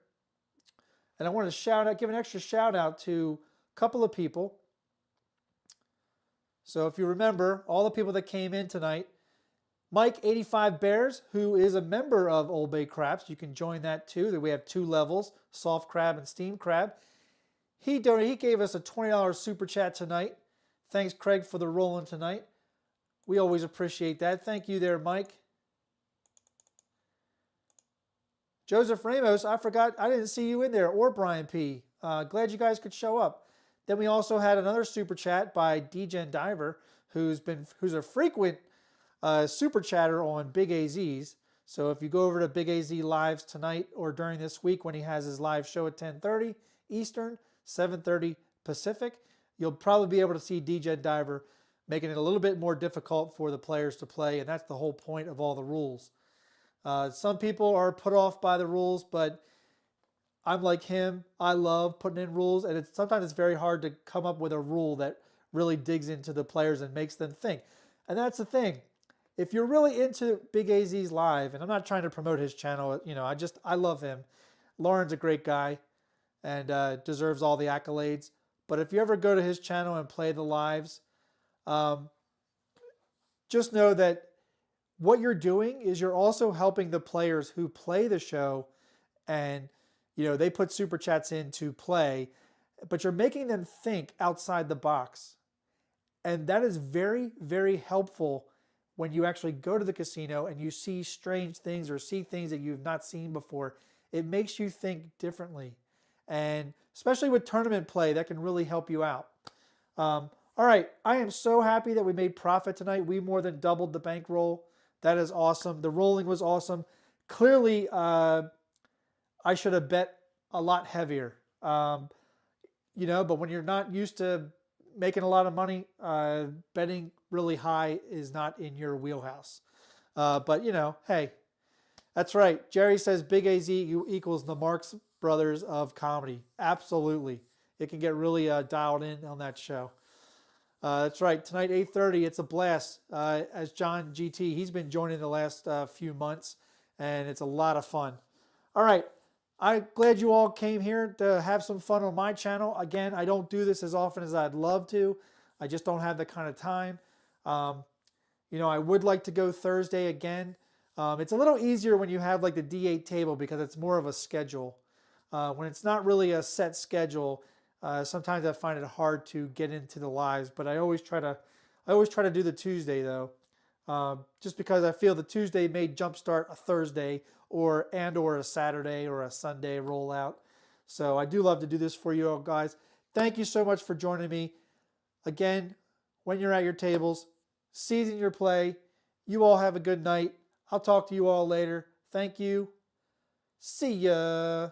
And I want to give an extra shout out to a couple of people. So if you remember, all the people that came in tonight, Mike 85 Bears, who is a member of OldBayCraps, you can join that too. We have 2 levels, soft crab and steam crab. He gave us a $20 super chat tonight. Thanks, Craig, for the rolling tonight. We always appreciate that. Thank you there, Mike. Joseph Ramos, I forgot, I didn't see you in there, or Brian P. Glad you guys could show up. Then we also had another super chat by DGen Diver, who's a frequent super chatter on Big AZ's. So if you go over to Big AZ Lives tonight or during this week when he has his live show at 10:30 Eastern, 7:30 Pacific, you'll probably be able to see DGen Diver making it a little bit more difficult for the players to play, and that's the whole point of all the rules. Some people are put off by the rules, but I'm like him. I love putting in rules, and sometimes it's very hard to come up with a rule that really digs into the players and makes them think. And that's the thing. If you're really into Big AZ's Live, and I'm not trying to promote his channel, I love him. Lauren's a great guy and deserves all the accolades. But if you ever go to his channel and play the lives, just know that what you're doing is you're also helping the players who play the show, and they put super chats in to play, but you're making them think outside the box. And that is very, very helpful when you actually go to the casino and you see strange things or see things that you've not seen before. It makes you think differently. And especially with tournament play, that can really help you out. All right, I am so happy that we made profit tonight. We more than doubled the bankroll. That is awesome. The rolling was awesome. Clearly, I should have bet a lot heavier. But when you're not used to making a lot of money, betting really high is not in your wheelhouse. But hey, that's right. Jerry says Big AZ equals the Marx Brothers of comedy. Absolutely. It can get really dialed in on that show. That's right. Tonight, 8:30, it's a blast. As John GT, he's been joining the last few months, and it's a lot of fun. All right. I'm glad you all came here to have some fun on my channel. Again, I don't do this as often as I'd love to. I just don't have the kind of time. I would like to go Thursday again. It's a little easier when you have like the D8 table because it's more of a schedule. When it's not really a set schedule, sometimes I find it hard to get into the lives, but I always try to do the Tuesday though, just because I feel the Tuesday may jumpstart a Thursday or a Saturday or a Sunday rollout. So I do love to do this for you all guys. Thank you so much for joining me. Again, when you're at your tables, season your play. You all have a good night. I'll talk to you all later. Thank you. See ya.